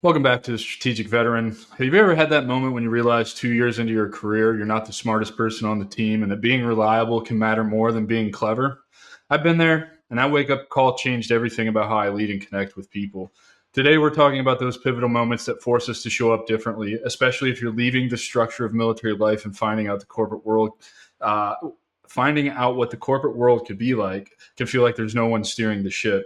Welcome back to the Strategic Veteran. Have you ever had that moment when you realize 2 years into your career, you're not the smartest person on the team and that being reliable can matter more than being clever? I've been there, and that wake up call changed everything about how I lead and connect with people. Today, we're talking about those pivotal moments that force us to show up differently, especially if you're leaving the structure of military life and uh, finding out what the corporate world could be like can feel like there's no one steering the ship.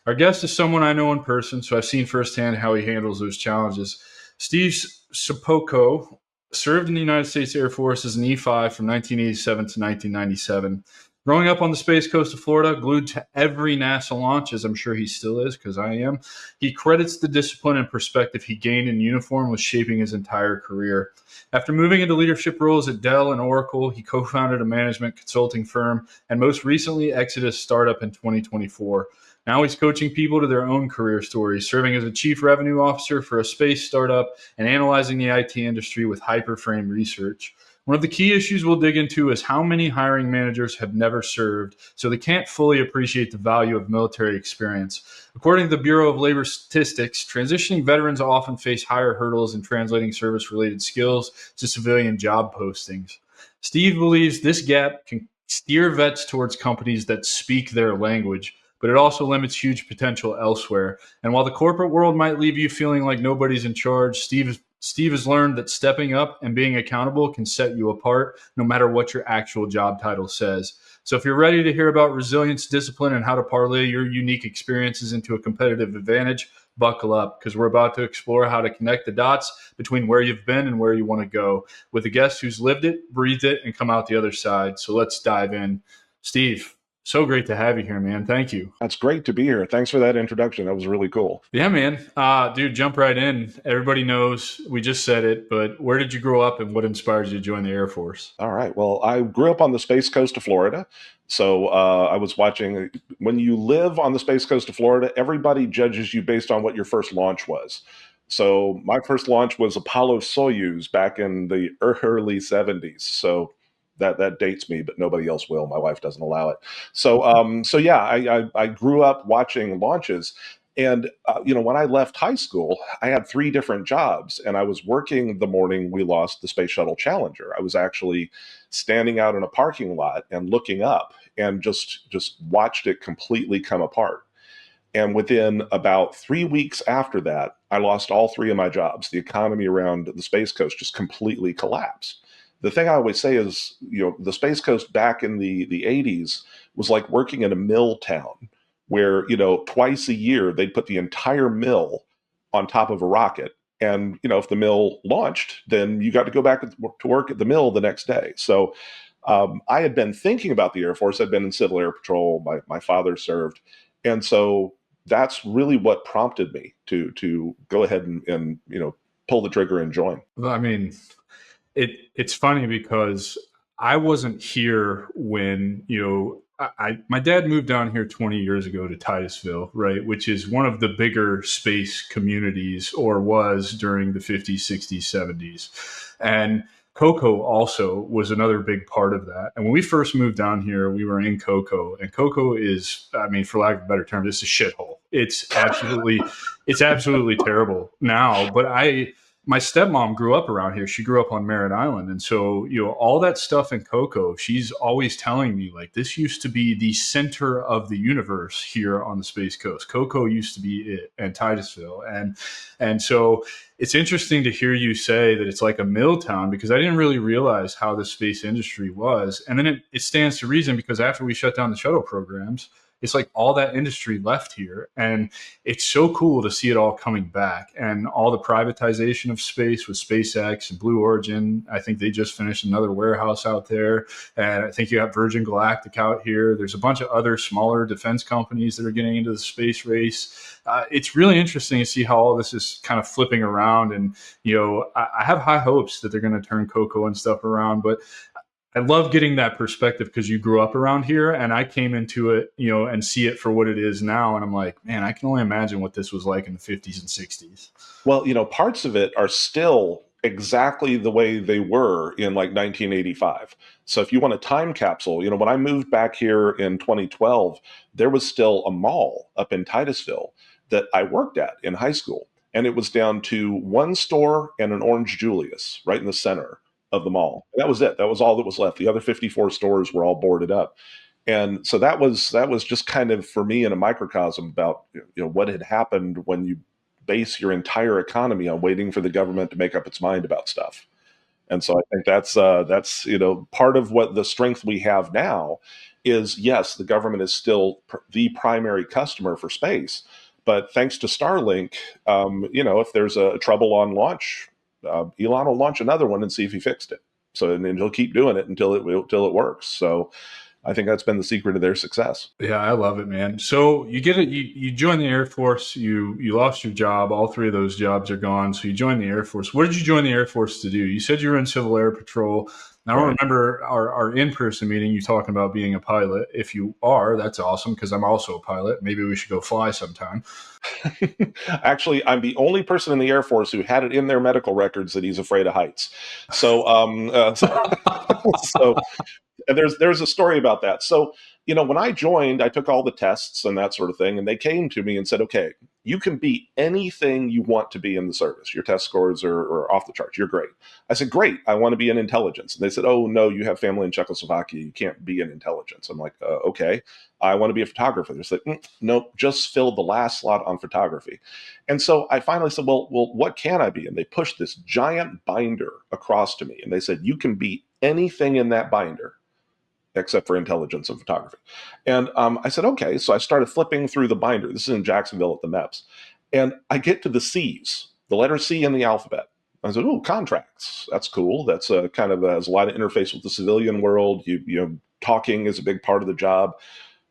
Our guest is someone I know in person, so I've seen firsthand how he handles those challenges. Steve Sapko served in the United States Air Force as an E5 from 1987 to 1997. Growing up on the Space Coast of Florida, glued to every NASA launch, as I'm sure he still is, because I am, he credits the discipline and perspective he gained in uniform with shaping his entire career. After moving into leadership roles at Dell and Oracle, he co-founded a management consulting firm and most recently exited a startup in 2024. Now he's coaching people to their own career stories, serving as a chief revenue officer for a space startup and analyzing the IT industry with hyperframe research. One of the key issues we'll dig into is how many hiring managers have never served, so they can't fully appreciate the value of military experience. According to the Bureau of Labor Statistics, transitioning veterans often face higher hurdles in translating service-related skills to civilian job postings. Steve believes this gap can steer vets towards companies that speak their language, but it also limits huge potential elsewhere. And while the corporate world might leave you feeling like nobody's in charge, Steve has learned that stepping up and being accountable can set you apart no matter what your actual job title says. So if you're ready to hear about resilience, discipline, and how to parlay your unique experiences into a competitive advantage, buckle up because we're about to explore how to connect the dots between where you've been and where you want to go with a guest who's lived it, breathed it, and come out the other side. So let's dive in. Steve, so great to have you here, man. Thank you. That's great to be here. Thanks for that introduction. That was really cool. Yeah, man. Dude, jump right in. Everybody knows we just said it, but where did you grow up and what inspired you to join the Air Force? All right. Well, I grew up on the Space Coast of Florida. So I was watching, when you live on the Space Coast of Florida, everybody judges you based on what your first launch was. So my first launch was Apollo Soyuz back in the early 70s. So that dates me, but nobody else will. My wife doesn't allow it. So yeah, I grew up watching launches. And when I left high school, I had three different jobs, and I was working the morning we lost the Space Shuttle Challenger. I was actually standing out in a parking lot and looking up, and just watched it completely come apart. And within about 3 weeks after that, I lost all three of my jobs. The economy around the Space Coast just completely collapsed. The thing I always say is, the Space Coast back in the 80s was like working in a mill town where, twice a year they'd put the entire mill on top of a rocket. And, if the mill launched, then you got to go back to work at the mill the next day. So I had been thinking about the Air Force. I'd been in Civil Air Patrol. My father served. And so that's really what prompted me to go ahead and pull the trigger and join. I mean, it's funny because I wasn't here when, my dad moved down here 20 years ago to Titusville, right, which is one of the bigger space communities, or was during the 50s, 60s, 70s. And Cocoa also was another big part of that. And when we first moved down here, we were in Cocoa, and Cocoa is, I mean, for lack of a better term, it's a shithole. It's absolutely terrible now. But my stepmom grew up around here. She grew up on Merritt Island. And so, all that stuff in Cocoa, she's always telling me, like, this used to be the center of the universe here on the Space Coast. Cocoa used to be it, and Titusville. And so it's interesting to hear you say that it's like a mill town, because I didn't really realize how the space industry was. And then it stands to reason, because after we shut down the shuttle programs, it's like all that industry left here. And it's so cool to see it all coming back, and all the privatization of space with SpaceX and Blue Origin. I think they just finished another warehouse out there. And I think you got Virgin Galactic out here. There's a bunch of other smaller defense companies that are getting into the space race. It's really interesting to see how all this is kind of flipping around. And, I have high hopes that they're going to turn Cocoa and stuff around. But I love getting that perspective, because you grew up around here, and I came into it, and see it for what it is now. And I'm like, man, I can only imagine what this was like in the 50s and 60s. Well, parts of it are still exactly the way they were in like 1985. So if you want a time capsule, when I moved back here in 2012, there was still a mall up in Titusville that I worked at in high school. and it was down to one store and an Orange Julius right in the center of the mall. And that was it. That was all that was left. The other 54 stores were all boarded up. And so that was just kind of for me in a microcosm about what had happened when you base your entire economy on waiting for the government to make up its mind about stuff. And so I think that's part of what the strength we have now is. Yes, the government is still the primary customer for space, but thanks to Starlink, if there's a trouble on launch, Elon will launch another one and see if he fixed it. So and then he'll keep doing it until it works. So I think that's been the secret of their success. Yeah, I love it, man. So you get it. You join the Air Force. You lost your job. All three of those jobs are gone. So you joined the Air Force. What did you join the Air Force to do? You said you were in Civil Air Patrol. Now, I remember our in-person meeting, you talking about being a pilot. If you are, that's awesome, because I'm also a pilot. Maybe we should go fly sometime. Actually, I'm the only person in the Air Force who had it in their medical records that he's afraid of heights. So, so and there's a story about that. So, when I joined, I took all the tests and that sort of thing, and they came to me and said, okay, you can be anything you want to be in the service. Your test scores are off the charts. You're great. I said, great. I want to be in intelligence. And they said, oh, no, you have family in Czechoslovakia. You can't be in intelligence. I'm like, okay. I want to be a photographer. They said, nope, just fill the last slot on photography. And so I finally said, well, what can I be? And they pushed this giant binder across to me. And they said, you can be anything in that binder except for intelligence and photography. And I said, okay. So I started flipping through the binder. This is in Jacksonville at the MEPS. And I get to the C's, the letter C in the alphabet. I said, oh, contracts. That's cool. That's kind of has a lot of interface with the civilian world. Talking is a big part of the job.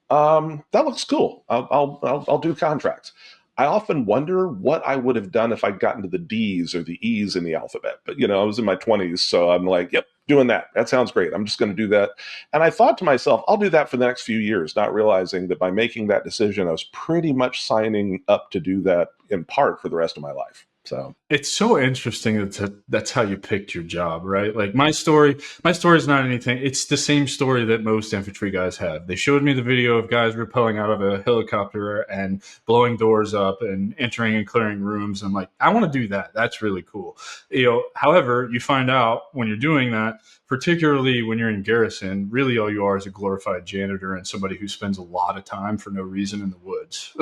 That looks cool. I'll do contracts. I often wonder what I would have done if I'd gotten to the D's or the E's in the alphabet. But, I was in my 20s, so I'm like, yep, doing that. That sounds great. I'm just going to do that. And I thought to myself, I'll do that for the next few years, not realizing that by making that decision, I was pretty much signing up to do that in part for the rest of my life. So it's so interesting that's how you picked your job, right? Like my story is not anything. It's the same story that most infantry guys have. They showed me the video of guys rappelling out of a helicopter and blowing doors up and entering and clearing rooms. I'm like, I want to do that. That's really cool. However, you find out when you're doing that, particularly when you're in garrison, really all you are is a glorified janitor and somebody who spends a lot of time for no reason in the woods.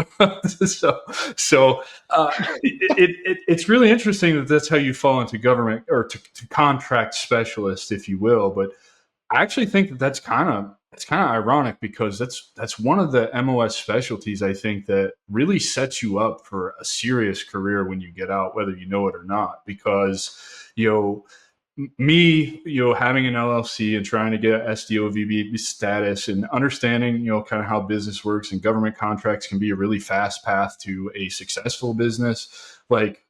It's really interesting that that's how you fall into government or to contract specialist, if you will. But I actually think that that's kind of ironic, because that's one of the MOS specialties I think that really sets you up for a serious career when you get out, whether you know it or not. Because me, having an LLC and trying to get SDOVB status and understanding, kind of how business works, and government contracts can be a really fast path to a successful business. Like,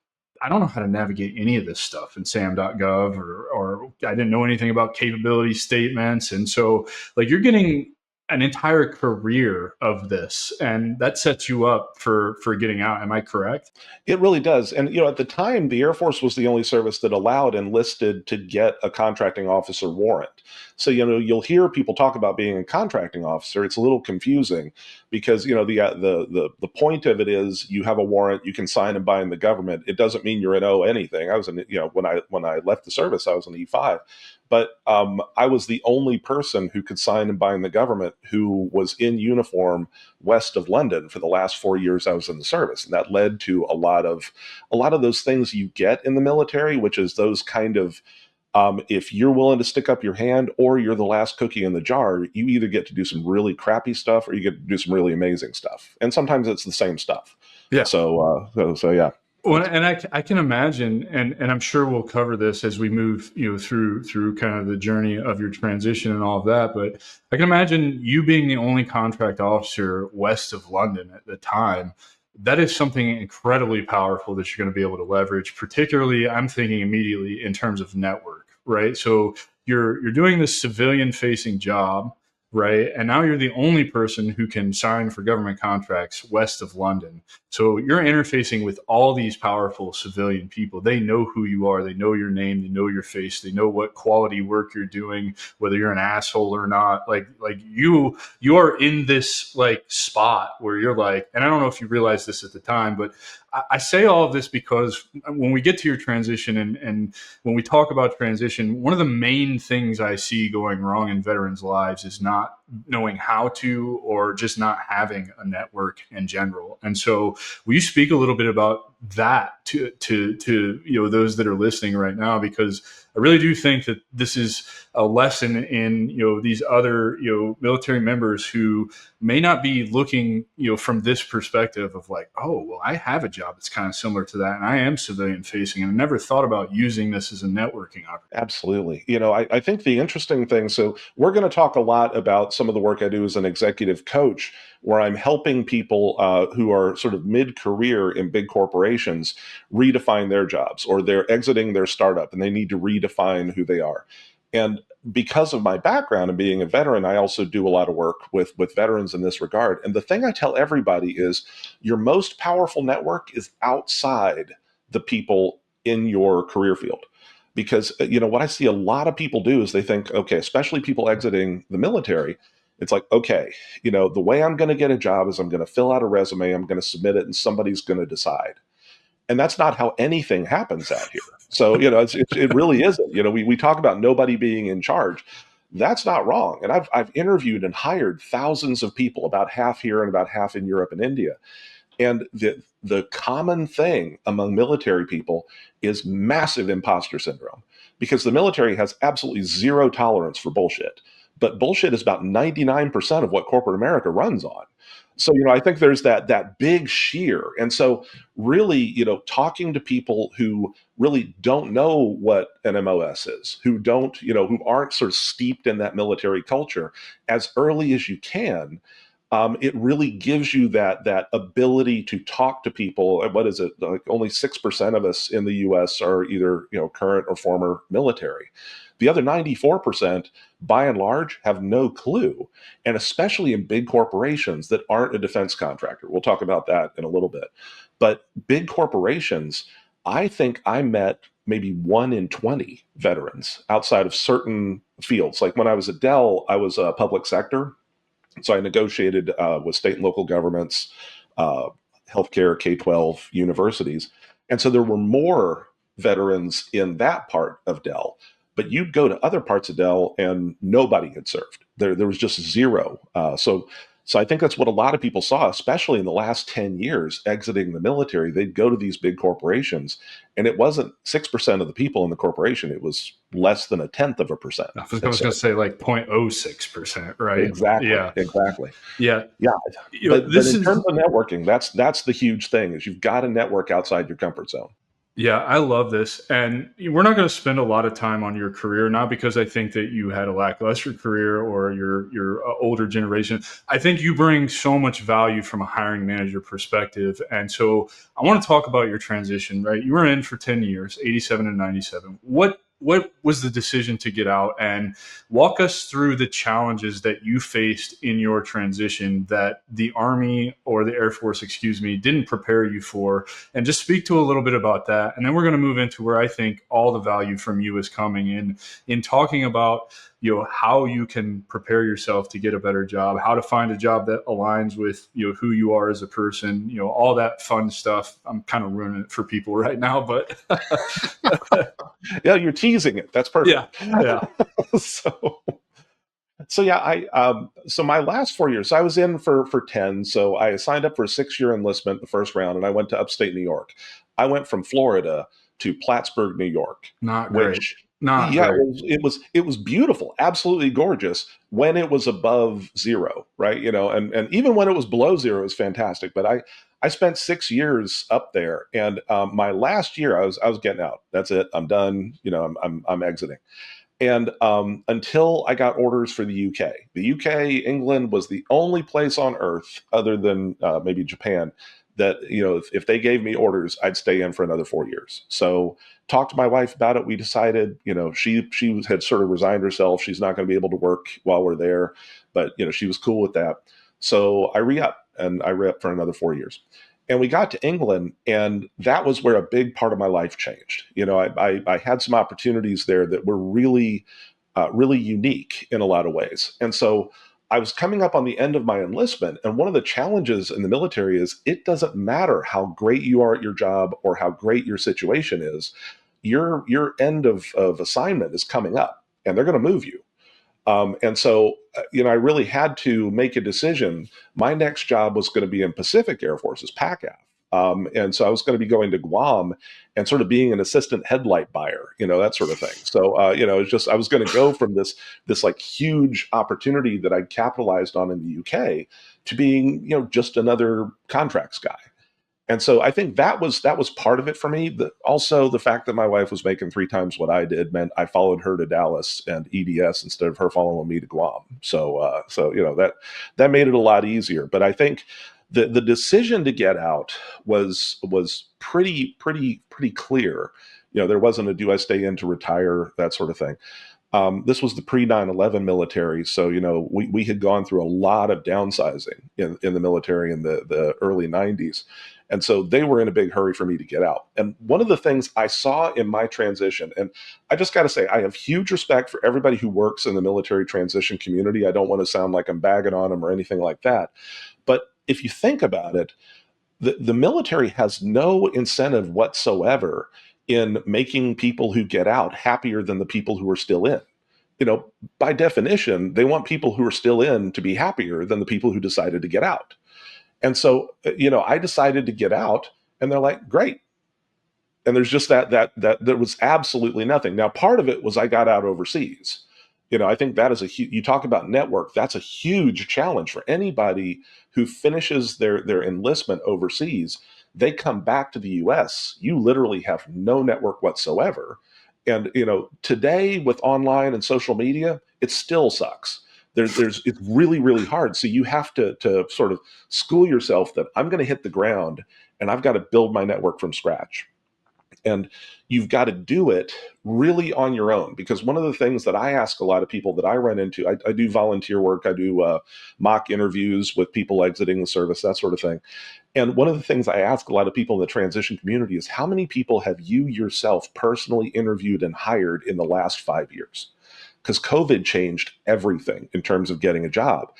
I don't know how to navigate any of this stuff in SAM.gov, or I didn't know anything about capability statements. And so, like, you're getting an entire career of this, and that sets you up for getting out. Am I correct? It really does. And, at the time, the Air Force was the only service that allowed enlisted to get a contracting officer warrant. So, you'll hear people talk about being a contracting officer. It's a little confusing because, the point of it is you have a warrant, you can sign and bind the government. It doesn't mean you're an O anything. I was in, when I left the service, I was an E5. But I was the only person who could sign and bind the government who was in uniform west of London for the last 4 years I was in the service. And that led to a lot of those things you get in the military, which is those kind of, if you're willing to stick up your hand or you're the last cookie in the jar, you either get to do some really crappy stuff or you get to do some really amazing stuff. And sometimes it's the same stuff. Yeah. So yeah. Well, and I can imagine, and I'm sure we'll cover this as we move, through kind of the journey of your transition and all of that. But I can imagine you being the only contract officer west of London at the time. That is something incredibly powerful that you're going to be able to leverage. Particularly, I'm thinking immediately in terms of network, right? So you're doing this civilian-facing job, right? And now you're the only person who can sign for government contracts west of London. So you're interfacing with all these powerful civilian people. They know who you are. They know your name. They know your face. They know what quality work you're doing, whether you're an asshole or not. Like you are in this like spot where you're like, and I don't know if you realized this at the time, but I say all of this because when we get to your transition and when we talk about transition, one of the main things I see going wrong in veterans' lives is not knowing how to, or just not having a network in general. And so will you speak a little bit about that to those that are listening right now? Because I really do think that this is a lesson in these other military members who may not be looking from this perspective of like, oh well, I have a job that's kind of similar to that, and I am civilian facing, and I never thought about using this as a networking opportunity. Absolutely. I think the interesting thing, so we're going to talk a lot about some of the work I do as an executive coach, where I'm helping people who are sort of mid-career in big corporations redefine their jobs, or they're exiting their startup and they need to redefine who they are. And because of my background and being a veteran, I also do a lot of work with veterans in this regard. And the thing I tell everybody is your most powerful network is outside the people in your career field. Because, what I see a lot of people do is they think, okay, especially people exiting the military, it's like, okay, the way I'm going to get a job is I'm going to fill out a resume, I'm going to submit it, and somebody's going to decide. And that's not how anything happens out here. So, it really isn't. We talk about nobody being in charge. That's not wrong. And I've interviewed and hired thousands of people, about half here and about half in Europe and India. And the common thing among military people is massive imposter syndrome, because the military has absolutely zero tolerance for bullshit. But bullshit is about 99% of what corporate America runs on. So, I think there's that big sheer. And so really, talking to people who really don't know what an MOS is, who don't, who aren't sort of steeped in that military culture as early as you can, it really gives you that ability to talk to people. What is it? Like only 6% of us in the U.S. are either current or former military. The other 94%, by and large, have no clue, and especially in big corporations that aren't a defense contractor. We'll talk about that in a little bit. But big corporations, I think I met maybe 1 in 20 veterans outside of certain fields. Like when I was at Dell, I was a public sector. So I negotiated with state and local governments, healthcare, K-12 universities. And so there were more veterans in that part of Dell. But you'd go to other parts of Dell and nobody had served. There was just zero. So I think that's what a lot of people saw, especially in the last 10 years, exiting the military. They'd go to these big corporations, and it wasn't 6% of the people in the corporation. It was less than 1/10%. I was going to say like 0.06%, right? Exactly. Yeah. Exactly. Yeah. Yeah. But in terms of networking, that's the huge thing, is you've got to network outside your comfort zone. Yeah, I love this. And we're not going to spend a lot of time on your career, not because I think that you had a lackluster career or your older generation. I think you bring so much value from a hiring manager perspective. And so I want to talk about your transition, right? You were in for 10 years, 87 and 97. What was the decision to get out, and walk us through the challenges that you faced in your transition that the Army or the Air Force, didn't prepare you for, and just speak to a little bit about that. And then we're going to move into where I think all the value from you is coming in talking about, how you can prepare yourself to get a better job, how to find a job that aligns with, who you are as a person, all that fun stuff. I'm kind of ruining it for people right now, but yeah, you're teasing it. That's perfect. Yeah. So yeah, so my last 4 years, I was in for 10. So I signed up for a 6-year enlistment the first round, and I went to upstate New York. I went from Florida to Plattsburgh, New York. Not great. It was beautiful, absolutely gorgeous when it was above zero, right? And even when it was below zero, it was fantastic. But I spent 6 years up there, and my last year, I was getting out. That's it. I'm done. I'm exiting. And until I got orders for the UK, England was the only place on earth, other than maybe Japan, that if they gave me orders, I'd stay in for another 4 years. So talked to my wife about it. We decided, she had sort of resigned herself. She's not going to be able to work while we're there, but she was cool with that. So I re-upped, and I re-upped for another 4 years. And we got to England, and that was where a big part of my life changed. I had some opportunities there that were really, really unique in a lot of ways. And so I was coming up on the end of my enlistment, and one of the challenges in the military is it doesn't matter how great you are at your job or how great your situation is. Your end of assignment is coming up, and they're going to move you. And so, I really had to make a decision. My next job was going to be in Pacific Air Force's PACAF. And so I was going to be going to Guam and sort of being an assistant headlight buyer, that sort of thing. So, it's just, I was going to go from this like huge opportunity that I'd capitalized on in the UK to being, just another contracts guy. And so I think that was part of it for me. Also, the fact that my wife was making 3 times what I did meant I followed her to Dallas and EDS instead of her following me to Guam. So that made it a lot easier. But I think the decision to get out was pretty clear. There wasn't a do I stay in to retire, that sort of thing. This was the pre 9/11 military, so we had gone through a lot of downsizing in the military in the early 90s. And so they were in a big hurry for me to get out. And one of the things I saw in my transition, and I just got to say, I have huge respect for everybody who works in the military transition community. I don't want to sound like I'm bagging on them or anything like that. But if you think about it, the military has no incentive whatsoever in making people who get out happier than the people who are still in. By definition, they want people who are still in to be happier than the people who decided to get out. And so, I decided to get out, and they're like, great. And there's just that there was absolutely nothing. Now, part of it was I got out overseas. I think that is you talk about network, that's a huge challenge for anybody who finishes their enlistment overseas. They come back to the US, you literally have no network whatsoever. And, today with online and social media, it still sucks. It's really, really hard. So you have to sort of school yourself that I'm going to hit the ground and I've got to build my network from scratch. And you've got to do it really on your own, because one of the things that I ask a lot of people that I run into, I do volunteer work, I do mock interviews with people exiting the service, that sort of thing. And one of the things I ask a lot of people in the transition community is, how many people have you yourself personally interviewed and hired in the last 5 years? Because COVID changed everything in terms of getting a job.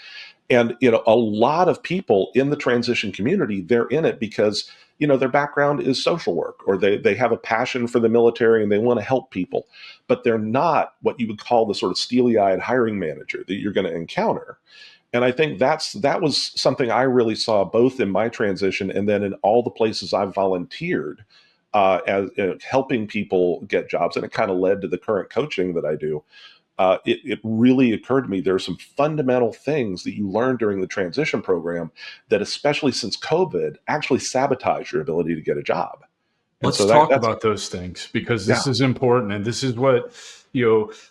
And, a lot of people in the transition community, they're in it because, their background is social work, or they have a passion for the military and they want to help people, but they're not what you would call the sort of steely-eyed hiring manager that you're going to encounter. And I think that was something I really saw both in my transition and then in all the places I've volunteered as helping people get jobs. And it kind of led to the current coaching that I do. It really occurred to me there are some fundamental things that you learn during the transition program that, especially since COVID, actually sabotage your ability to get a job. And Let's so talk that's about those things, because this is important. And this is what,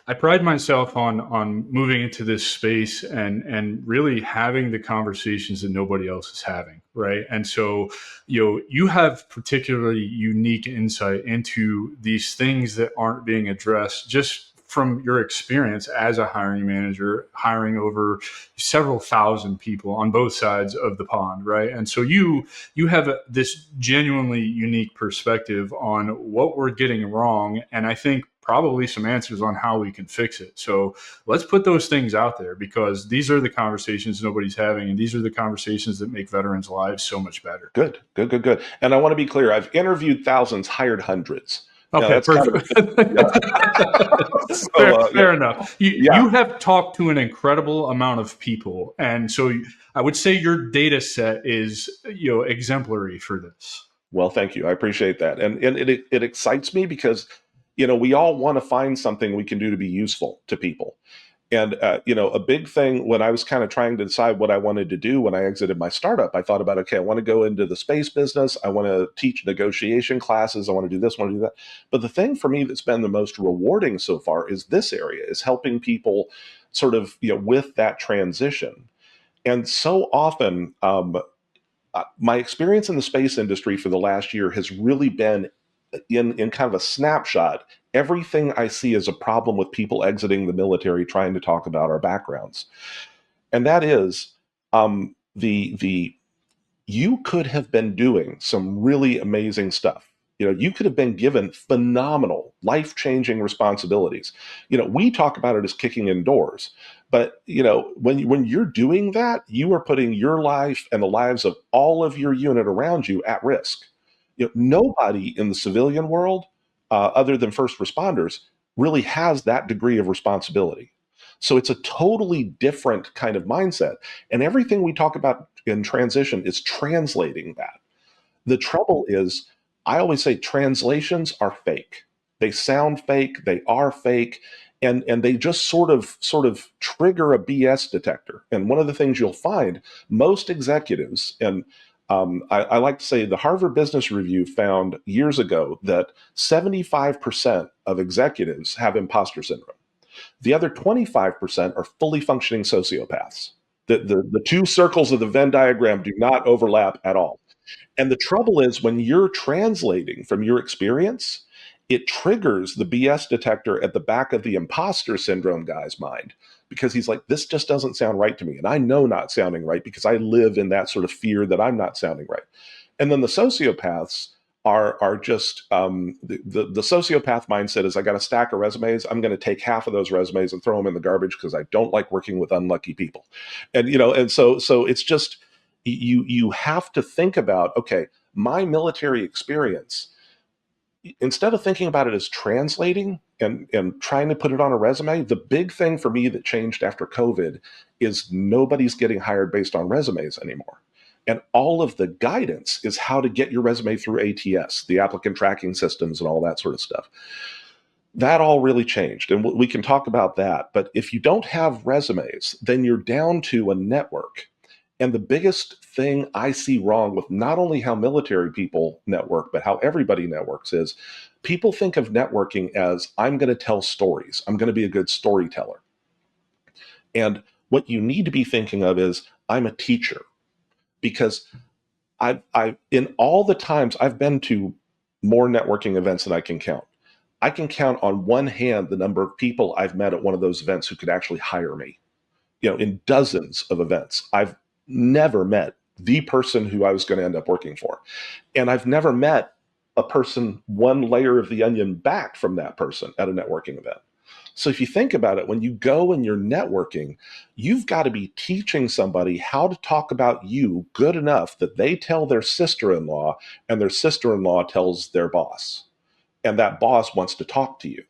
I pride myself on moving into this space and really having the conversations that nobody else is having. Right. And so, you have particularly unique insight into these things that aren't being addressed just from your experience as a hiring manager, hiring over several thousand people on both sides of the pond, right? And so you have this genuinely unique perspective on what we're getting wrong, and I think probably some answers on how we can fix it. So let's put those things out there, because these are the conversations nobody's having, and these are the conversations that make veterans' lives so much better. Good. And I want to be clear, I've interviewed thousands, hired hundreds. Okay, perfect. Fair enough. You have talked to an incredible amount of people, and so I would say your data set is exemplary for this. Well, thank you. I appreciate that, and it excites me because we all want to find something we can do to be useful to people. And, a big thing when I was kind of trying to decide what I wanted to do when I exited my startup, I thought about, okay, I want to go into the space business. I want to teach negotiation classes. I want to do this, I want to do that. But the thing for me that's been the most rewarding so far is this area, is helping people sort of, with that transition. And so often, my experience in the space industry for the last year has really been in kind of a snapshot. Everything I see is a problem with people exiting the military trying to talk about our backgrounds. And that is you could have been doing some really amazing stuff. You could have been given phenomenal, life-changing responsibilities. We talk about it as kicking in doors, But when you're doing that, you are putting your life and the lives of all of your unit around you at risk. Nobody in the civilian world, other than first responders, really has that degree of responsibility. So it's a totally different kind of mindset. And everything we talk about in transition is translating that. The trouble is, I always say translations are fake. They sound fake, they are fake, and they just sort of trigger a BS detector. And one of the things you'll find, most executives, and I like to say the Harvard Business Review found years ago that 75% of executives have imposter syndrome. The other 25% are fully functioning sociopaths. The two circles of the Venn diagram do not overlap at all. And the trouble is, when you're translating from your experience, it triggers the BS detector at the back of the imposter syndrome guy's mind, because he's like, this just doesn't sound right to me. And I know not sounding right because I live in that sort of fear that I'm not sounding right. And then the sociopaths are just the sociopath mindset is, I got a stack of resumes. I'm going to take half of those resumes and throw them in the garbage because I don't like working with unlucky people. And so it's just, you have to think about, okay, my military experience, instead of thinking about it as translating and trying to put it on a resume, the big thing for me that changed after COVID is nobody's getting hired based on resumes anymore. And all of the guidance is how to get your resume through ATS, the applicant tracking systems and all that sort of stuff. That all really changed. And we can talk about that. But if you don't have resumes, then you're down to a network. And the biggest thing I see wrong with not only how military people network, but how everybody networks is, people think of networking as, I'm going to tell stories. I'm going to be a good storyteller. And what you need to be thinking of is, I'm a teacher. Because I in all the times I've been to more networking events than I can count. I can count on one hand the number of people I've met at one of those events who could actually hire me. In dozens of events, I've never met the person who I was going to end up working for. And I've never met a person one layer of the onion back from that person at a networking event. So if you think about it, when you go and you're networking, you've got to be teaching somebody how to talk about you good enough that they tell their sister-in-law, and their sister-in-law tells their boss, and that boss wants to talk to you.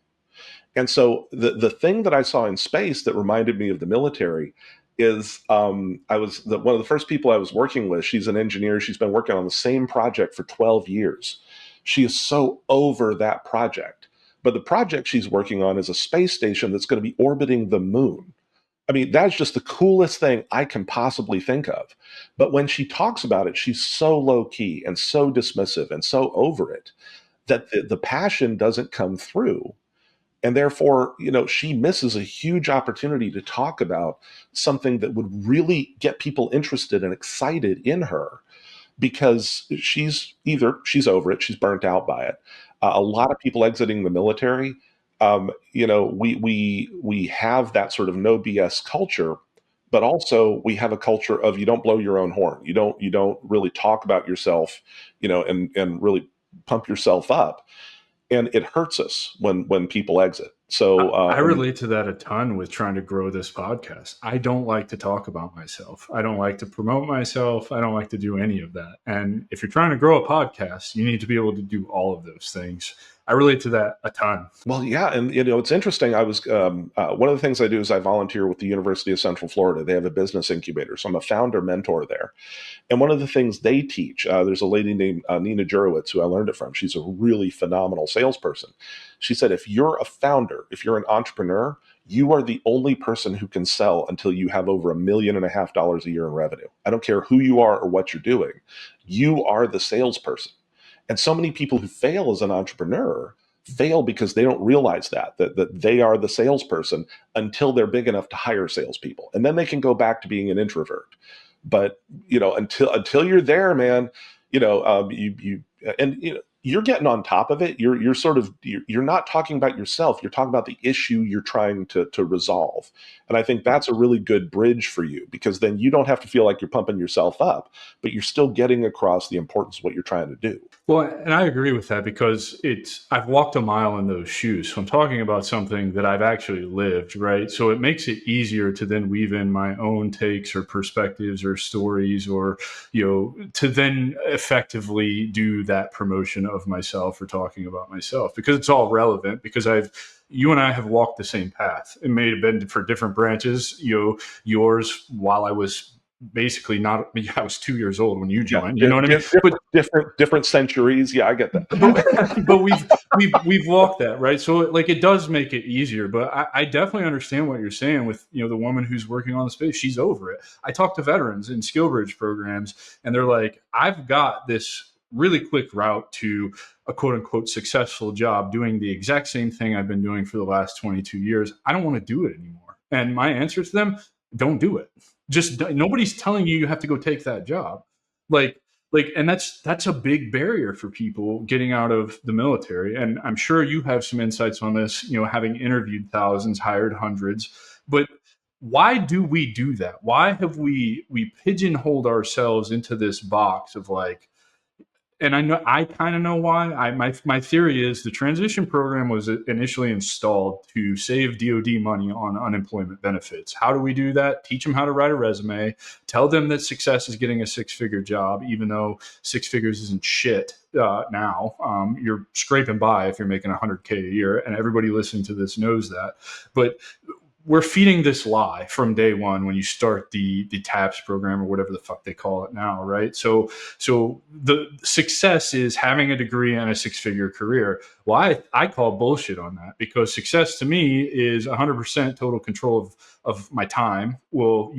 And so the thing that I saw in space that reminded me of the military is, one of the first people I was working with. She's an engineer. She's been working on the same project for 12 years. She is so over that project. But the project she's working on is a space station that's going to be orbiting the moon. I mean, that's just the coolest thing I can possibly think of. But when she talks about it, she's so low key and so dismissive and so over it that the passion doesn't come through. And therefore, she misses a huge opportunity to talk about something that would really get people interested and excited in her, because she's over it, she's burnt out by it. A lot of people exiting the military, we have that sort of no BS culture, but also we have a culture of, you don't blow your own horn. You don't really talk about yourself, and really pump yourself up. And it hurts us when people exit. So I relate to that a ton with trying to grow this podcast. I don't like to talk about myself. I don't like to promote myself. I don't like to do any of that. And if you're trying to grow a podcast, you need to be able to do all of those things. I relate to that a ton. Well, yeah. And, it's interesting. I was, one of the things I do is I volunteer with the University of Central Florida. They have a business incubator. So I'm a founder mentor there. And one of the things they teach, there's a lady named Nina Jurowitz who I learned it from. She's a really phenomenal salesperson. She said, if you're a founder, if you're an entrepreneur, you are the only person who can sell until you have over $1.5 million a year in revenue. I don't care who you are or what you're doing. You are the salesperson. And so many people who fail as an entrepreneur fail because they don't realize that they are the salesperson until they're big enough to hire salespeople. And then they can go back to being an introvert. But, until you're there, man, you're getting on top of it. You're not talking about yourself. You're talking about the issue you're trying to resolve. And I think that's a really good bridge for you, because then you don't have to feel like you're pumping yourself up, but you're still getting across the importance of what you're trying to do. Well, and I agree with that because I've walked a mile in those shoes. So I'm talking about something that I've actually lived, right? So it makes it easier to then weave in my own takes or perspectives or stories, or, to then effectively do that promotion of myself or talking about myself, because it's all relevant, because you and I have walked the same path. It may have been for different branches, yours while I was basically not, I was 2 years old when you joined, you know what I mean? But Different centuries. Yeah, I get that. but we've walked that, right? So like it does make it easier. But I definitely understand what you're saying with the woman who's working on the space. She's over it. I talk to veterans in skill bridge programs, and they're like, I've got this really quick route to a quote unquote successful job doing the exact same thing I've been doing for the last 22 years. I don't want to do it anymore. And my answer to them, don't do it. Just nobody's telling you have to go take that job. And that's a big barrier for people getting out of the military. And I'm sure you have some insights on this, having interviewed thousands, hired hundreds. But why do we do that? Why have we pigeonholed ourselves into this box of like, and I kind of know why. My theory is the transition program was initially installed to save DoD money on unemployment benefits. How do we do that? Teach them how to write a resume. Tell them that success is getting a six-figure job, even though six figures isn't shit now. You're scraping by if you're making $100K a year, and everybody listening to this knows that. But we're feeding this lie from day one when you start the TAPS program, or whatever the fuck they call it now, right? So the success is having a degree and a six-figure career. Well, I call bullshit on that, because success to me is 100% total control of my time. Well,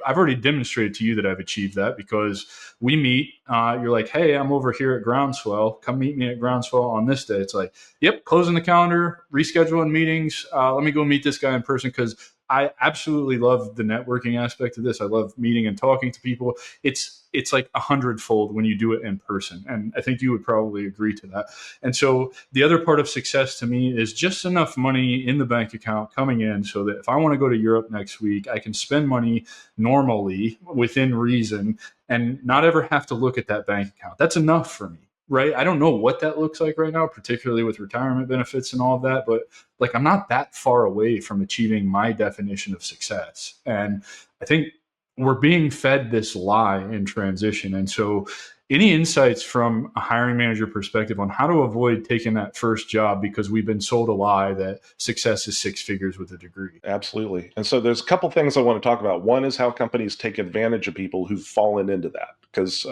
I've already demonstrated to you that I've achieved that, because we meet. You're like, hey, I'm over here at Groundswell. Come meet me at Groundswell on this day. It's like, yep, closing the calendar, rescheduling meetings. Let me go meet this guy in person, because I absolutely love the networking aspect of this. I love meeting and talking to people. It's like 100-fold when you do it in person. And I think you would probably agree to that. And so the other part of success to me is just enough money in the bank account coming in so that if I want to go to Europe next week, I can spend money normally within reason and not ever have to look at that bank account. That's enough for me, right? I don't know what that looks like right now, particularly with retirement benefits and all of that, but like I'm not that far away from achieving my definition of success. And I think we're being fed this lie in transition. And so any insights from a hiring manager perspective on how to avoid taking that first job because we've been sold a lie that success is six figures with a degree? Absolutely. And so there's a couple things I want to talk about. One is how companies take advantage of people who've fallen into that, because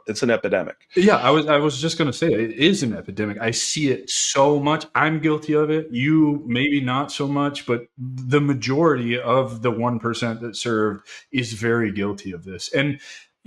it's an epidemic. Yeah, I was just going to say it is an epidemic. I see it so much. I'm guilty of it. You maybe not so much, but the majority of the 1% that served is very guilty of this. And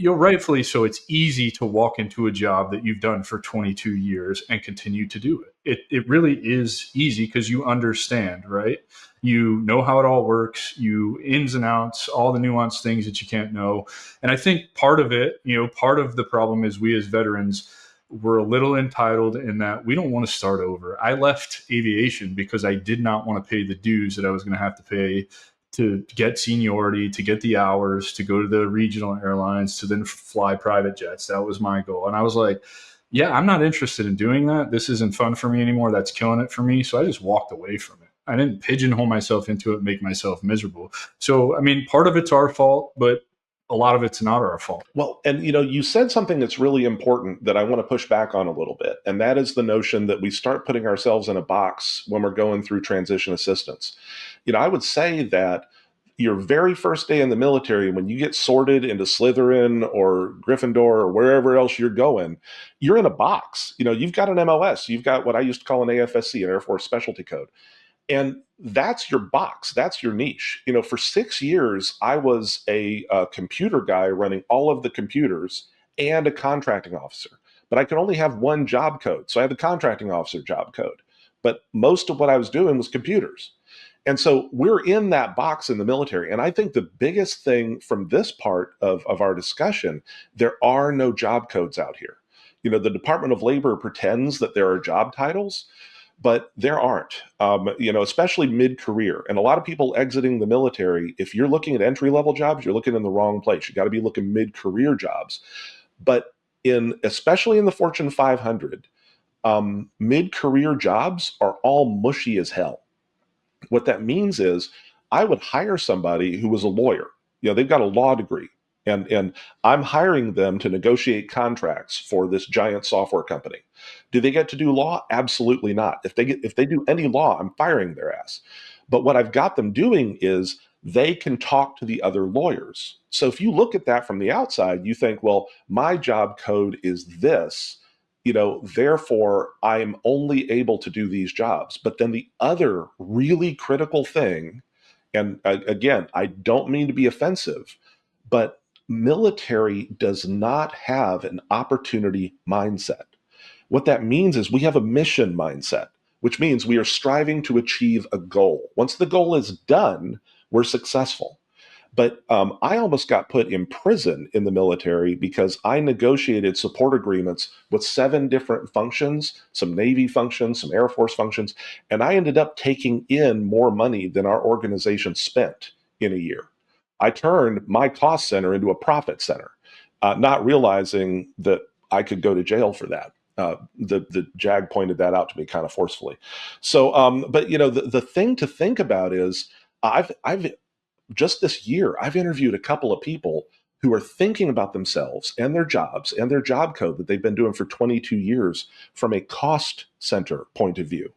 rightfully so. It's easy to walk into a job that you've done for 22 years and continue to do it. It really is easy because you understand, right? You know how it all works, you ins and outs, all the nuanced things that you can't know. And I think part of it, part of the problem is we as veterans, we're a little entitled in that we don't want to start over. I left aviation because I did not want to pay the dues that I was going to have to pay to get seniority, to get the hours, to go to the regional airlines, to then fly private jets. That was my goal. And I was like, yeah, I'm not interested in doing that. This isn't fun for me anymore. That's killing it for me. So I just walked away from it. I didn't pigeonhole myself into it, make myself miserable. So, I mean, part of it's our fault, but a lot of it's not our fault. Well, and you said something that's really important that I want to push back on a little bit. And that is the notion that we start putting ourselves in a box when we're going through transition assistance. I would say that your very first day in the military, when you get sorted into Slytherin or Gryffindor or wherever else you're going, you're in a box. You've got an MOS. You've got what I used to call an AFSC, an Air Force Specialty Code. And that's your box. That's your niche. For 6 years, I was a computer guy running all of the computers and a contracting officer. But I could only have one job code. So I had the contracting officer job code. But most of what I was doing was computers. And so we're in that box in the military. And I think the biggest thing from this part of our discussion, there are no job codes out here. The Department of Labor pretends that there are job titles, but there aren't, especially mid-career. And a lot of people exiting the military, if you're looking at entry-level jobs, you're looking in the wrong place. You got to be looking mid-career jobs. But especially in the Fortune 500, mid-career jobs are all mushy as hell. What that means is I would hire somebody who was a lawyer. They've got a law degree, and I'm hiring them to negotiate contracts for this giant software company. Do they get to do law? Absolutely not. If they do any law, I'm firing their ass. But what I've got them doing is they can talk to the other lawyers. So if you look at that from the outside, you think, well, my job code is this, therefore I'm only able to do these jobs. But then the other really critical thing, and again, I don't mean to be offensive, but military does not have an opportunity mindset. What that means is we have a mission mindset, which means we are striving to achieve a goal. Once the goal is done, we're successful. But I almost got put in prison in the military because I negotiated support agreements with 7 different functions, some Navy functions, some Air Force functions, and I ended up taking in more money than our organization spent in a year. I turned my cost center into a profit center, not realizing that I could go to jail for that. The JAG pointed that out to me kind of forcefully. So, but the thing to think about is I've just this year, I've interviewed a couple of people who are thinking about themselves and their jobs and their job code that they've been doing for 22 years from a cost center point of view.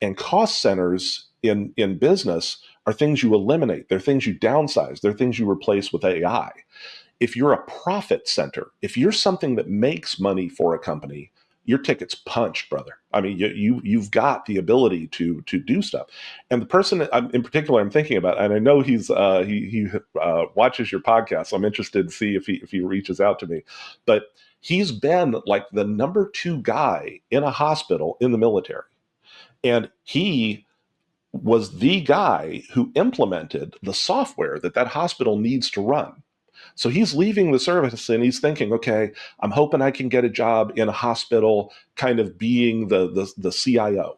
And cost centers in business are things you eliminate. They're things you downsize. They're things you replace with AI. If you're a profit center, if you're something that makes money for a company, your ticket's punched, brother. I mean, you've got the ability to do stuff. And the person in particular I'm thinking about, and I know he watches your podcast, so I'm interested to see if he reaches out to me. But he's been like the number 2 guy in a hospital in the military, and he was the guy who implemented the software that hospital needs to run. So he's leaving the service and he's thinking, okay, I'm hoping I can get a job in a hospital, kind of being the CIO.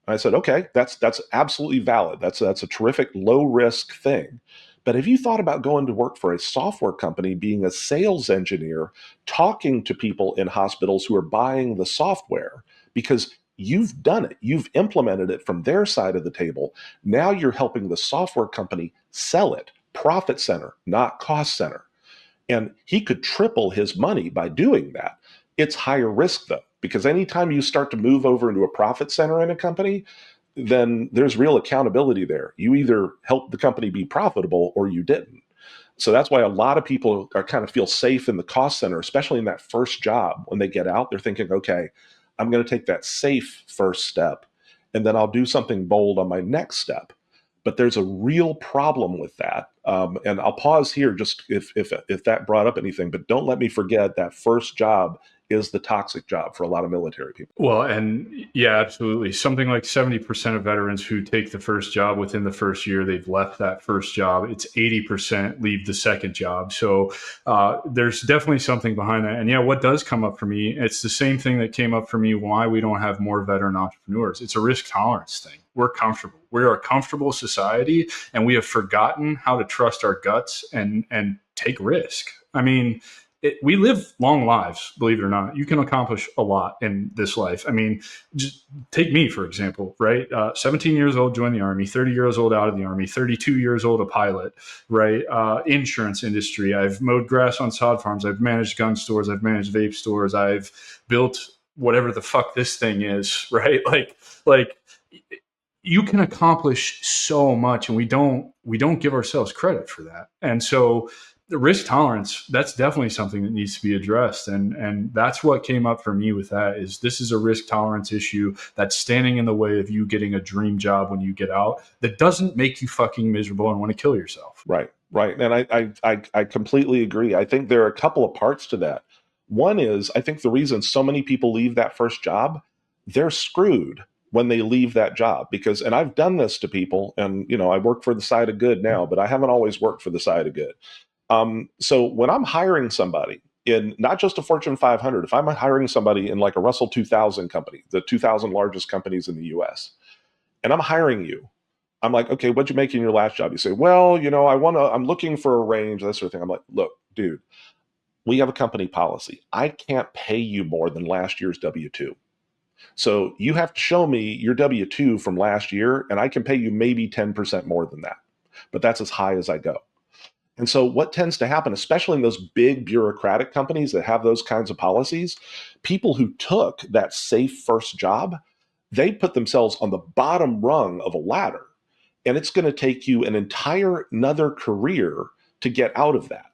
And I said, okay, that's absolutely valid. That's a terrific low risk thing. But have you thought about going to work for a software company, being a sales engineer, talking to people in hospitals who are buying the software? Because you've done it. You've implemented it from their side of the table. Now you're helping the software company sell it. Profit center, not cost center. And he could triple his money by doing that. It's higher risk, though, because anytime you start to move over into a profit center in a company, then there's real accountability there. You either help the company be profitable or you didn't. So that's why a lot of people are kind of feel safe in the cost center, especially in that first job. When they get out, they're thinking, okay, I'm going to take that safe first step, and then I'll do something bold on my next step. But there's a real problem with that. And I'll pause here just if that brought up anything, but don't let me forget that first job is the toxic job for a lot of military people. Well, and yeah, absolutely. Something like 70% of veterans who take the first job within the first year, they've left that first job. It's 80% leave the second job. So there's definitely something behind that. And yeah, what does come up for me, it's the same thing that came up for me why we don't have more veteran entrepreneurs. It's a risk tolerance thing. We're comfortable. We're a comfortable society, and we have forgotten how to trust our guts and take risk. I mean, we live long lives, believe it or not. You can accomplish a lot in this life. I mean, just take me, for example, right? 17 years old, joined the Army, 30 years old out of the Army, 32 years old, a pilot, right? Insurance industry. I've mowed grass on sod farms. I've managed gun stores. I've managed vape stores. I've built whatever the fuck this thing is, right? Like you can accomplish so much, and we don't give ourselves credit for that. And so the risk tolerance, that's definitely something that needs to be addressed. And that's what came up for me with that is this is a risk tolerance issue that's standing in the way of you getting a dream job when you get out that doesn't make you fucking miserable and want to kill yourself. Right. And I completely agree. I think there are a couple of parts to that. One is, I think the reason so many people leave that first job, they're screwed when they leave that job because, and I've done this to people, and I work for the side of good now, but I haven't always worked for the side of good. So when I'm hiring somebody, in not just a Fortune 500, if I'm hiring somebody in like a Russell 2000 company, the 2000 largest companies in the US, and I'm hiring you, I'm like, okay, what'd you make in your last job? You say, well, I'm looking for a range, that sort of thing. I'm like, look, dude, we have a company policy. I can't pay you more than last year's W-2. So you have to show me your W-2 from last year, and I can pay you maybe 10% more than that. But that's as high as I go. And so what tends to happen, especially in those big bureaucratic companies that have those kinds of policies, people who took that safe first job, they put themselves on the bottom rung of a ladder. And it's going to take you an entire another career to get out of that.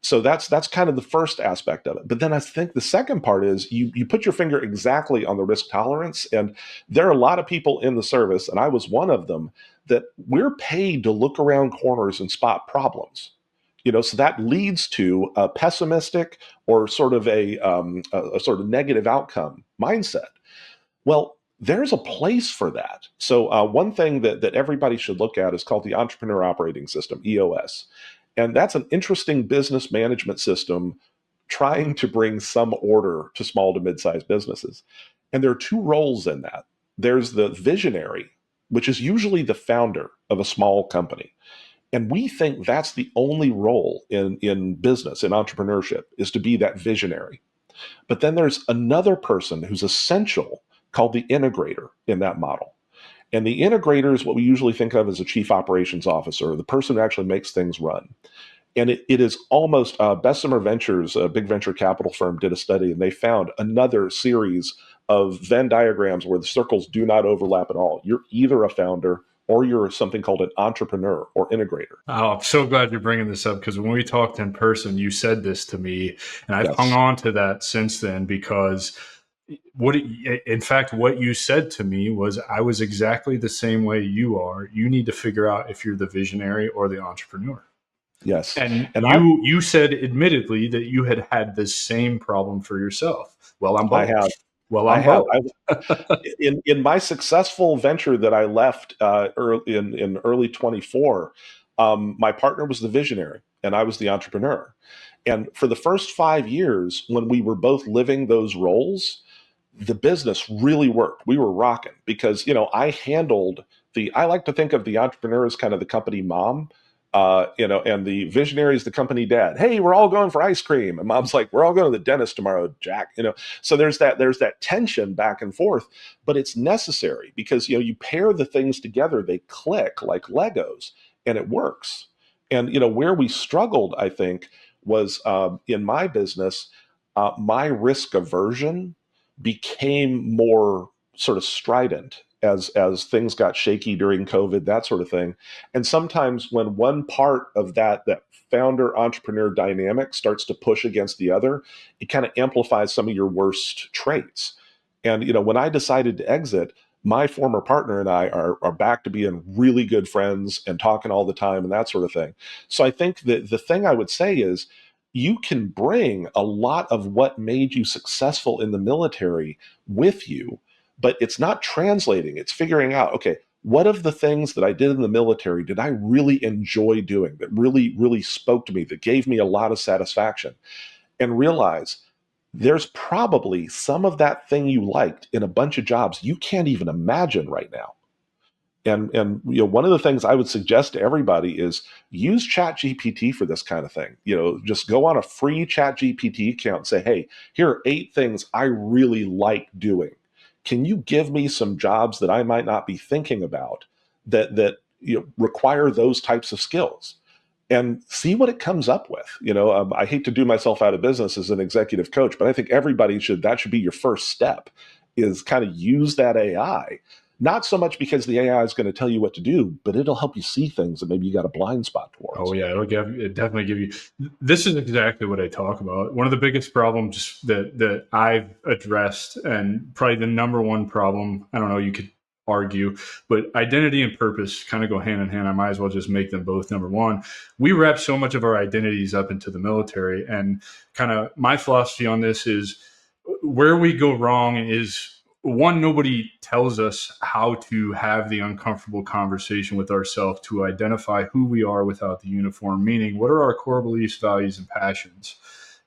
So that's kind of the first aspect of it. But then I think the second part is you put your finger exactly on the risk tolerance. And there are a lot of people in the service, and I was one of them, that we're paid to look around corners and spot problems. So that leads to a pessimistic or sort of a sort of negative outcome mindset. Well, there's a place for that. So one thing that everybody should look at is called the Entrepreneur Operating System, EOS. And that's an interesting business management system trying to bring some order to small to mid-sized businesses. And there are two roles in that. There's the visionary, which is usually the founder of a small company. And we think that's the only role in business, in entrepreneurship, is to be that visionary. But then there's another person who's essential called the integrator in that model. And the integrator is what we usually think of as a chief operations officer, the person who actually makes things run. And it is almost Bessemer Ventures, a big venture capital firm, did a study, and they found another series of Venn diagrams where the circles do not overlap at all. You're either a founder or you're something called an entrepreneur or integrator. Oh, I'm so glad you're bringing this up, because when we talked in person, you said this to me, and I've hung on to that since then, because in fact, what you said to me was, I was exactly the same way you are. You need to figure out if you're the visionary or the entrepreneur. Yes. And you said admittedly that you had this same problem for yourself. Well, I'm both. I have. Well, I'm both. In my successful venture that I left in early 24, my partner was the visionary and I was the entrepreneur. And for the first 5 years, when we were both living those roles, the business really worked. We were rocking because, I handled I like to think of the entrepreneur as kind of the company mom, and the visionary is the company dad. Hey, we're all going for ice cream. And mom's like, we're all going to the dentist tomorrow, Jack. So there's that tension back and forth, but it's necessary because, you pair the things together, they click like Legos and it works. And, where we struggled, I think, was in my business, my risk aversion became more sort of strident as things got shaky during COVID, that sort of thing. And sometimes when one part of that founder entrepreneur dynamic starts to push against the other, it kind of amplifies some of your worst traits. And when I decided to exit, my former partner and I are back to being really good friends and talking all the time and that sort of thing. So I think that the thing I would say is, you can bring a lot of what made you successful in the military with you, but it's not translating. It's figuring out, okay, what of the things that I did in the military did I really enjoy doing, that really, really spoke to me, that gave me a lot of satisfaction? And realize there's probably some of that thing you liked in a bunch of jobs you can't even imagine right now. And one of the things I would suggest to everybody is use ChatGPT for this kind of thing. Just go on a free ChatGPT account and say, hey, here are 8 things I really like doing. Can you give me some jobs that I might not be thinking about that require those types of skills? And see what it comes up with. I hate to do myself out of business as an executive coach, but I think everybody that should be your first step, is kind of use that AI. Not so much because the AI is going to tell you what to do, but it'll help you see things that maybe you got a blind spot towards. Oh yeah, it definitely give you. This is exactly what I talk about. One of the biggest problems that I've addressed, and probably the number one problem, I don't know, you could argue, but identity and purpose kind of go hand in hand. I might as well just make them both number one. We wrap so much of our identities up into the military, and kind of my philosophy on this is, where we go wrong is, one, nobody tells us how to have the uncomfortable conversation with ourselves to identify who we are without the uniform, meaning what are our core beliefs, values, and passions.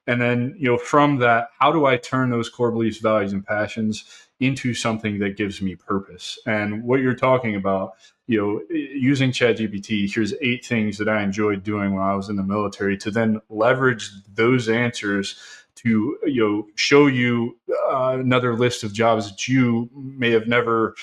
And then, from that, how do I turn those core beliefs, values, and passions into something that gives me purpose? And what you're talking about, using ChatGPT, here's 8 things that I enjoyed doing when I was in the military, to then leverage those answers to, show you another list of jobs that you may have never,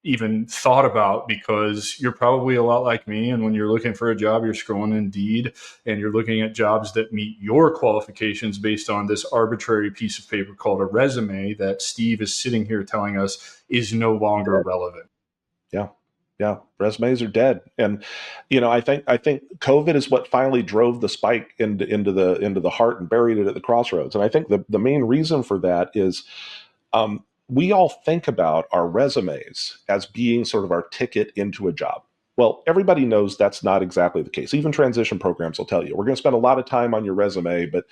even thought about, because you're probably a lot like me. And when you're looking for a job, you're scrolling Indeed and you're looking at jobs that meet your qualifications based on this arbitrary piece of paper called a resume that Steve is sitting here telling us is no longer relevant. Yeah. Yeah. Resumes are dead. And, I think COVID is what finally drove the spike into the heart and buried it at the crossroads. And I think the main reason for that is, we all think about our resumes as being sort of our ticket into a job. Well, everybody knows that's not exactly the case. Even transition programs will tell you, we're going to spend a lot of time on your resume, but,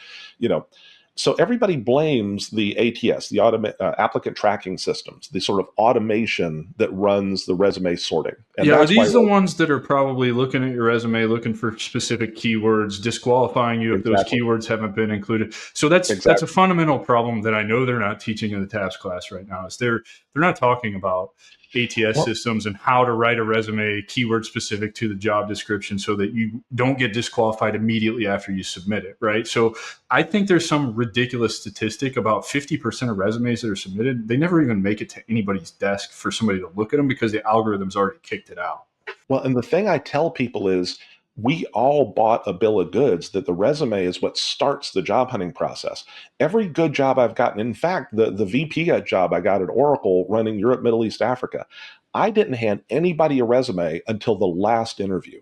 so everybody blames the ATS, the applicant tracking systems, the sort of automation that runs the resume sorting. And are these the ones that are probably looking at your resume, looking for specific keywords, disqualifying you if those keywords haven't been included? So that's a fundamental problem that I know they're not teaching in the TAPS class right now. Is they're not talking about ATS systems and how to write a resume keyword specific to the job description so that you don't get disqualified immediately after you submit it, right? So I think there's some ridiculous statistic about 50% of resumes that are submitted, they never even make it to anybody's desk for somebody to look at them because the algorithm's already kicked it out. Well, and the thing I tell people is, we all bought a bill of goods that the resume is what starts the job hunting process. Every good job I've gotten, in fact, the VP job I got at Oracle running Europe, Middle East, Africa, I didn't hand anybody a resume until the last interview.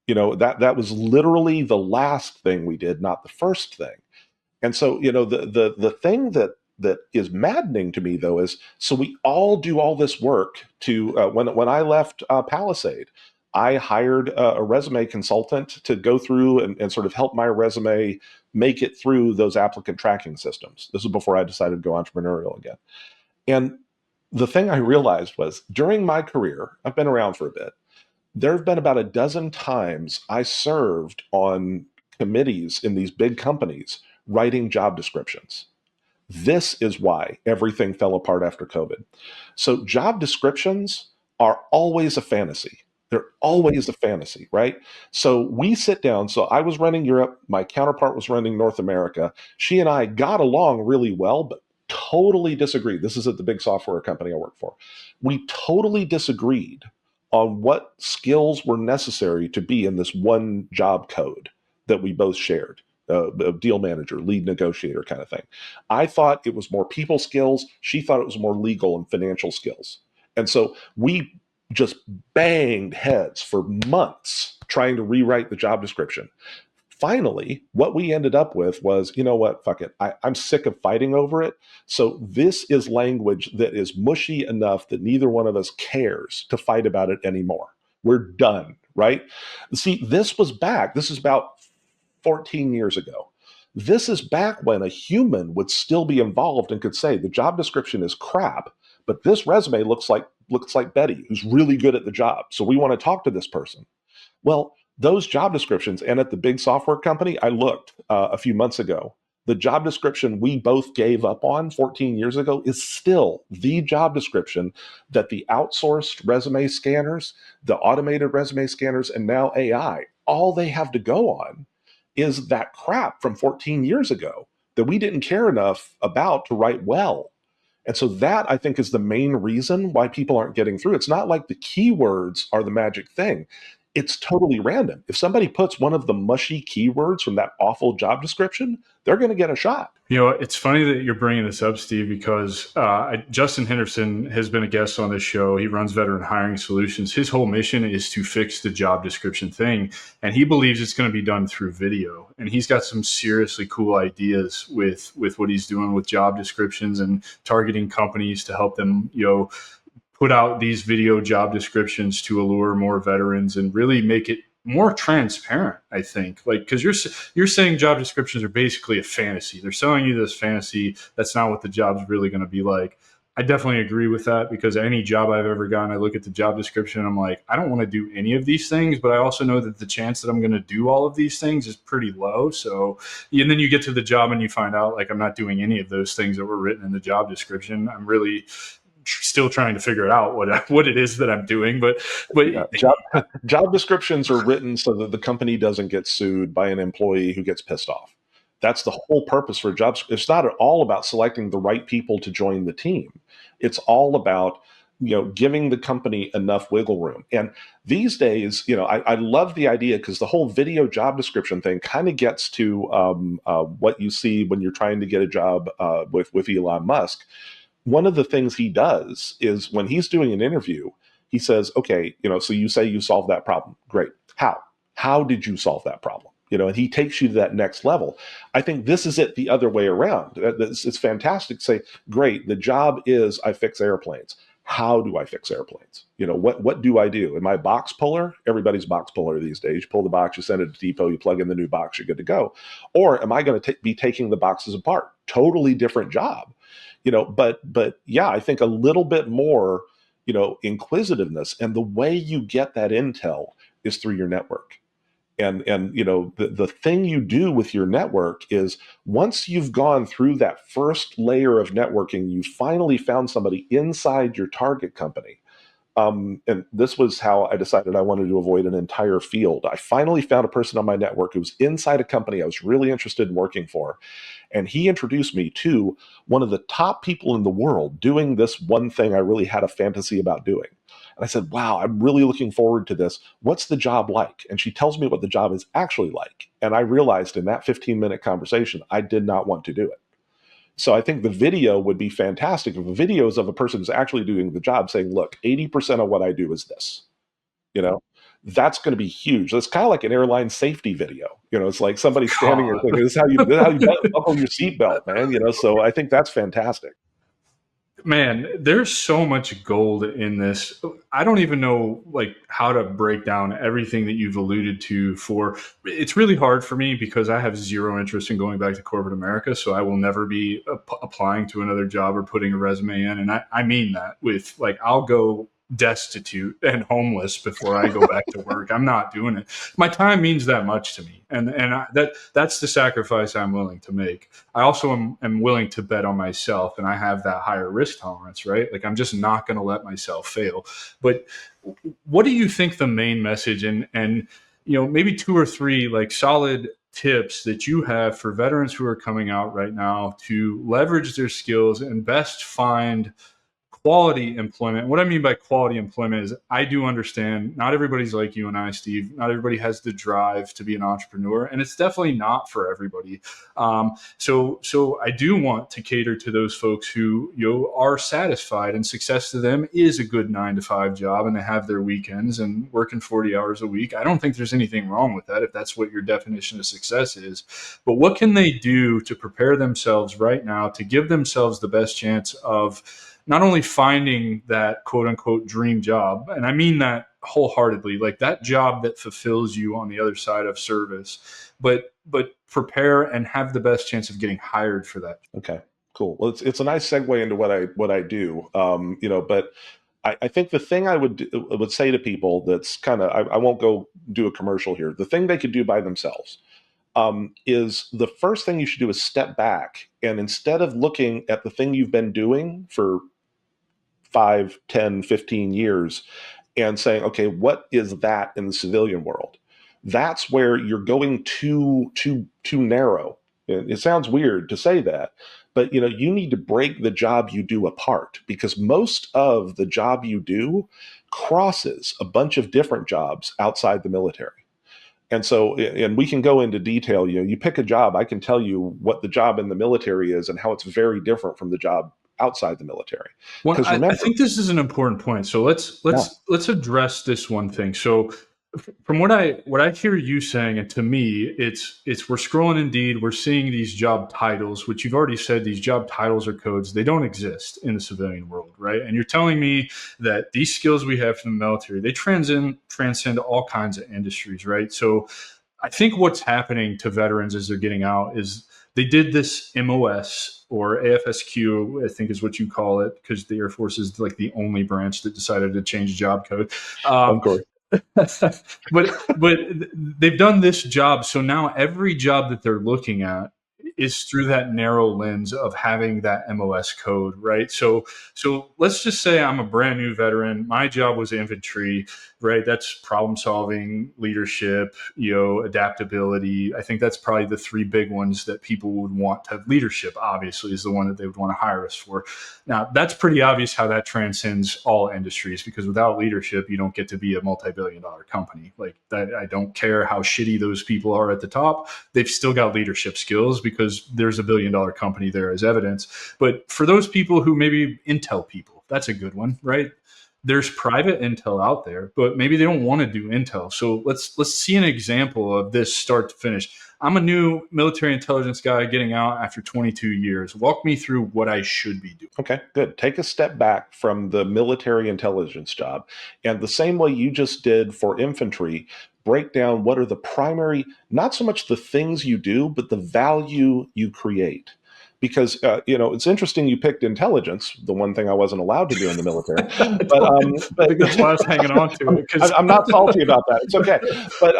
That was literally the last thing we did, not the first thing. And so, the thing that is maddening to me, though, is, so we all do all this work to, when I left Palisade, I hired a resume consultant to go through and sort of help my resume make it through those applicant tracking systems. This was before I decided to go entrepreneurial again. And the thing I realized was, during my career, I've been around for a bit, there have been about a dozen times I served on committees in these big companies writing job descriptions. This is why everything fell apart after COVID. So job descriptions are always a fantasy. They're always a fantasy, right? So we sit down. So I was running Europe. My counterpart was running North America. She and I got along really well, but totally disagreed. This is at the big software company I work for. We totally disagreed on what skills were necessary to be in this one job code that we both shared. A deal manager, lead negotiator kind of thing. I thought it was more people skills. She thought it was more legal and financial skills. And so we just banged heads for months trying to rewrite the job description. Finally, what we ended up with was, you know what, fuck it. I'm sick of fighting over it. So this is language that is mushy enough that neither one of us cares to fight about it anymore. We're done, right? See, this is about 14 years ago. This is back when a human would still be involved and could say, the job description is crap, but this resume looks like Betty, who's really good at the job. So we want to talk to this person. Well, those job descriptions, and at the big software company, I looked a few months ago, the job description we both gave up on 14 years ago is still the job description that the outsourced resume scanners, the automated resume scanners, and now AI, all they have to go on is that crap from 14 years ago that we didn't care enough about to write well. And so that, I think, is the main reason why people aren't getting through. It's not like the keywords are the magic thing. It's totally random. If somebody puts one of the mushy keywords from that awful job description, they're going to get a shot. It's funny that you're bringing this up, Steve, because Justin Henderson has been a guest on this show. He runs Veteran Hiring Solutions. His whole mission is to fix the job description thing, and he believes it's going to be done through video. And he's got some seriously cool ideas with what he's doing with job descriptions and targeting companies to help them, put out these video job descriptions to allure more veterans and really make it more transparent, I think. Because you're saying job descriptions are basically a fantasy. They're selling you this fantasy. That's not what the job's really going to be like. I definitely agree with that, because any job I've ever gotten, I look at the job description and I'm like, I don't want to do any of these things, but I also know that the chance that I'm going to do all of these things is pretty low. So, and then you get to the job and you find out like I'm not doing any of those things that were written in the job description. I'm really still trying to figure it out what it is that I'm doing. But Yeah, job descriptions are written so that the company doesn't get sued by an employee who gets pissed off. That's the whole purpose for jobs. It's not at all about selecting the right people to join the team. It's all about giving the company enough wiggle room. And these days, I love the idea, because the whole video job description thing kind of gets to what you see when you're trying to get a job with Elon Musk. One of the things he does is when he's doing an interview, he says, okay, so you say you solved that problem. Great. How did you solve that problem? And he takes you to that next level. I think this is it the other way around. It's fantastic to say, great, the job is I fix airplanes. How do I fix airplanes? What do I do? Am I a box puller? Everybody's box puller these days. You pull the box, you send it to depot, you plug in the new box, you're good to go. Or am I going to be taking the boxes apart? Totally different job. But yeah, I think a little bit more, inquisitiveness, and the way you get that intel is through your network. And the thing you do with your network is, once you've gone through that first layer of networking, you finally found somebody inside your target company. And this was how I decided I wanted to avoid an entire field. I finally found a person on my network who was inside a company I was really interested in working for. And he introduced me to one of the top people in the world doing this one thing I really had a fantasy about doing. And I said, wow, I'm really looking forward to this. What's the job like? And she tells me what the job is actually like. And I realized in that 15-minute conversation, I did not want to do it. So I think the video would be fantastic if the videos of a person who's actually doing the job saying, look, 80% of what I do is this. That's going to be huge. That's kind of like an airline safety video. It's like somebody standing there thinking, this is how you buckle your seatbelt, man. So I think that's fantastic. Man, there's so much gold in this. I don't even know how to break down everything that you've alluded to. It's really hard for me because I have zero interest in going back to corporate America. So I will never be applying to another job or putting a resume in. And I mean that with I'll go destitute and homeless before I go back to work. I'm not doing it. My time means that much to me. And that's the sacrifice I'm willing to make. I also am willing to bet on myself, and I have that higher risk tolerance, right? I'm just not going to let myself fail. But what do you think the main message and maybe 2 or 3 solid tips that you have for veterans who are coming out right now to leverage their skills and best find quality employment? What I mean by quality employment is, I do understand not everybody's like you and I, Steve. Not everybody has the drive to be an entrepreneur, and it's definitely not for everybody. So I do want to cater to those folks who are satisfied, and success to them is a good 9-to-5 job, and they have their weekends and working 40 hours a week. I don't think there's anything wrong with that if that's what your definition of success is. But what can they do to prepare themselves right now to give themselves the best chance of not only finding that quote unquote dream job, and I mean that wholeheartedly, that job that fulfills you on the other side of service, but prepare and have the best chance of getting hired for that. Okay, cool. Well, it's a nice segue into what I do. But I think the thing I would say to people that's kind of, I won't go do a commercial here. The thing they could do by themselves is, the first thing you should do is step back, and instead of looking at the thing you've been doing for 5, 10, 15 years and saying, okay, what is that in the civilian world? That's where you're going too narrow. It sounds weird to say that, but you need to break the job you do apart, because most of the job you do crosses a bunch of different jobs outside the military. And so, and we can go into detail, you pick a job, I can tell you what the job in the military is and how it's very different from the job outside the military. Well, I think this is an important point. So let's address this one thing. So from what I hear you saying, and to me, it's we're scrolling Indeed, we're seeing these job titles, which you've already said, these job titles are codes. They don't exist in the civilian world, right? And you're telling me that these skills we have from the military, they transcend all kinds of industries, right? So I think what's happening to veterans as they're getting out is they did this MOS or AFSQ, I think is what you call it, because the Air Force is like the only branch that decided to change job code. Of course. but they've done this job, so now every job that they're looking at is through that narrow lens of having that MOS code, right? So let's just say I'm a brand new veteran. My job was infantry, right? That's problem solving, leadership, adaptability. I think that's probably the three big ones that people would want to have. Leadership, obviously, is the one that they would want to hire us for. Now, that's pretty obvious how that transcends all industries, because without leadership, you don't get to be a multi-billion-dollar company. Like that, I don't care how shitty those people are at the top. They've still got leadership skills because there's a billion-dollar company there as evidence. But for those people who maybe Intel people, that's a good one, right? There's private Intel out there, but maybe they don't want to do Intel. So let's see an example of this start to finish. I'm a new military intelligence guy getting out after 22 years. Walk me through what I should be doing. Okay, good. Take a step back from the military intelligence job, and the same way you just did for infantry, break down what are the primary, not so much the things you do, but the value you create. Because it's interesting you picked intelligence, the one thing I wasn't allowed to do in the military. But I think that's why I was hanging on to it. I'm not salty about that. It's okay. But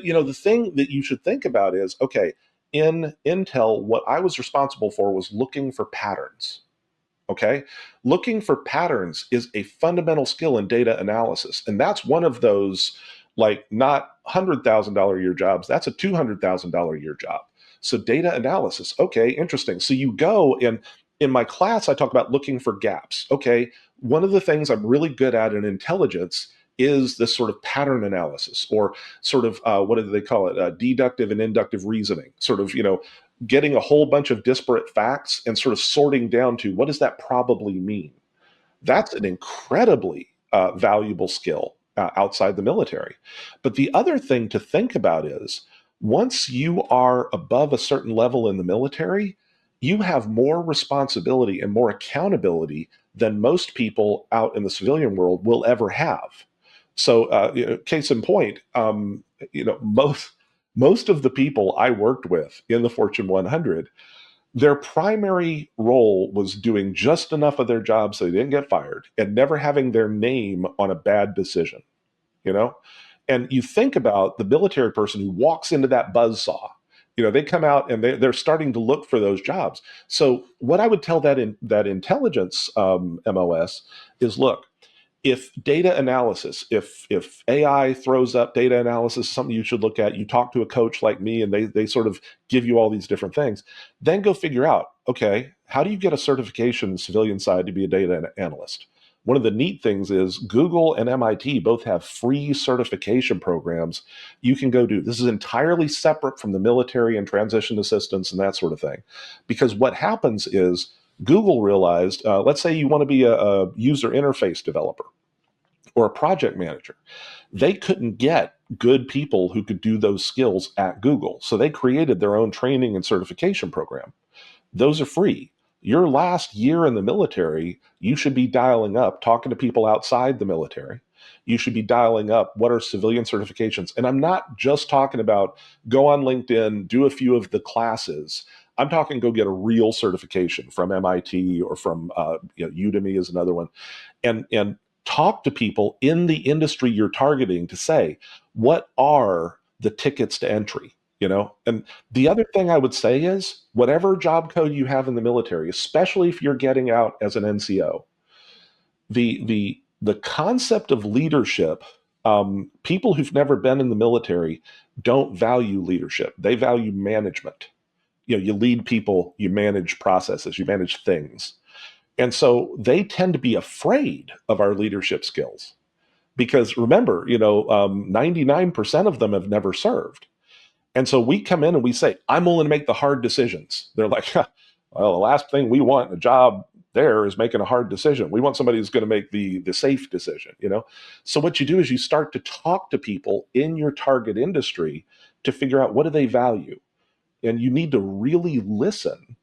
the thing that you should think about is, okay, in Intel, what I was responsible for was looking for patterns. Okay, looking for patterns is a fundamental skill in data analysis, and that's one of those, like, not $100,000 a year jobs. That's a $200,000 a year job. So data analysis, okay, interesting. So you go in my class, I talk about looking for gaps. Okay, one of the things I'm really good at in intelligence is this sort of pattern analysis, or sort of, what do they call it? Deductive and inductive reasoning, sort of, getting a whole bunch of disparate facts and sort of sorting down to what does that probably mean. That's an incredibly valuable skill outside the military. But the other thing to think about is, once you are above a certain level in the military, you have more responsibility and more accountability than most people out in the civilian world will ever have. So, case in point, most of the people I worked with in the Fortune 100, their primary role was doing just enough of their job so they didn't get fired, and never having their name on a bad decision. And you think about the military person who walks into that buzzsaw. They come out and they're starting to look for those jobs. So what I would tell that intelligence MOS is, look, if data analysis, if AI throws up data analysis, something you should look at, you talk to a coach like me and they sort of give you all these different things, then go figure out, okay, how do you get a certification in the civilian side to be a data analyst? One of the neat things is Google and MIT both have free certification programs you can go do. This is entirely separate from the military and transition assistance and that sort of thing. Because what happens is Google realized, let's say you want to be a user interface developer or a project manager. They couldn't get good people who could do those skills at Google. So they created their own training and certification program. Those are free. Your last year in the military, you should be dialing up, talking to people outside the military. You should be dialing up what are civilian certifications. And I'm not just talking about go on LinkedIn, do a few of the classes. I'm talking go get a real certification from MIT or from Udemy is another one. And talk to people in the industry you're targeting to say, what are the tickets to entry? And the other thing I would say is, whatever job code you have in the military, especially if you're getting out as an NCO, the concept of leadership, people who've never been in the military don't value leadership. They value management. You lead people, you manage processes, you manage things. And so they tend to be afraid of our leadership skills because, remember, 99% of them have never served. And so we come in and we say, I'm willing to make the hard decisions. They're like, well, the last thing we want in a job there is making a hard decision. We want somebody who's going to make the safe decision, So what you do is you start to talk to people in your target industry to figure out what do they value. And you need to really listen.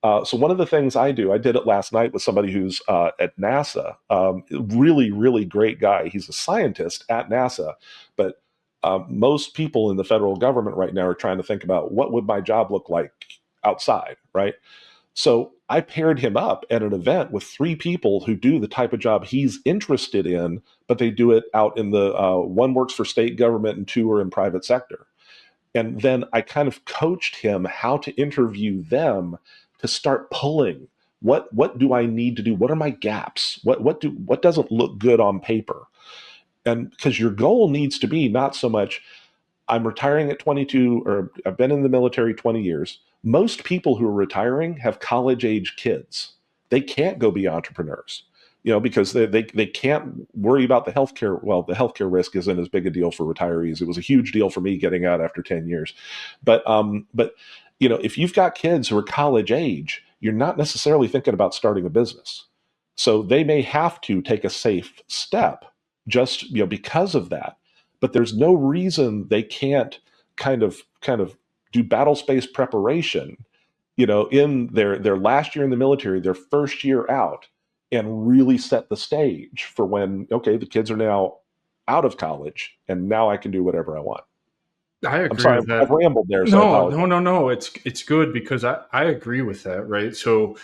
So one of the things I did it last night with somebody who's at NASA, really, really great guy. He's a scientist at NASA, but Most people in the federal government right now are trying to think about what would my job look like outside, right? So I paired him up at an event with 3 people who do the type of job he's interested in, but they do it out in the one works for state government and 2 are in private sector. And then I kind of coached him how to interview them to start pulling what do I need to do? What are my gaps? What doesn't look good on paper? And because your goal needs to be not so much I'm retiring at 22 or I've been in the military 20 years. Most people who are retiring have college age kids. They can't go be entrepreneurs, because they can't worry about the healthcare. Well, the healthcare risk isn't as big a deal for retirees. It was a huge deal for me getting out after 10 years. But if you've got kids who are college age, you're not necessarily thinking about starting a business. So they may have to take a safe step just, because of that. But there's no reason they can't kind of do battle space preparation, in their last year in the military, their first year out, and really set the stage for when, okay, the kids are now out of college and now I can do whatever I want. I I'm agree sorry, with that. I've rambled there, so I No, apologize. no, no, no. It's good because I agree with that, right? So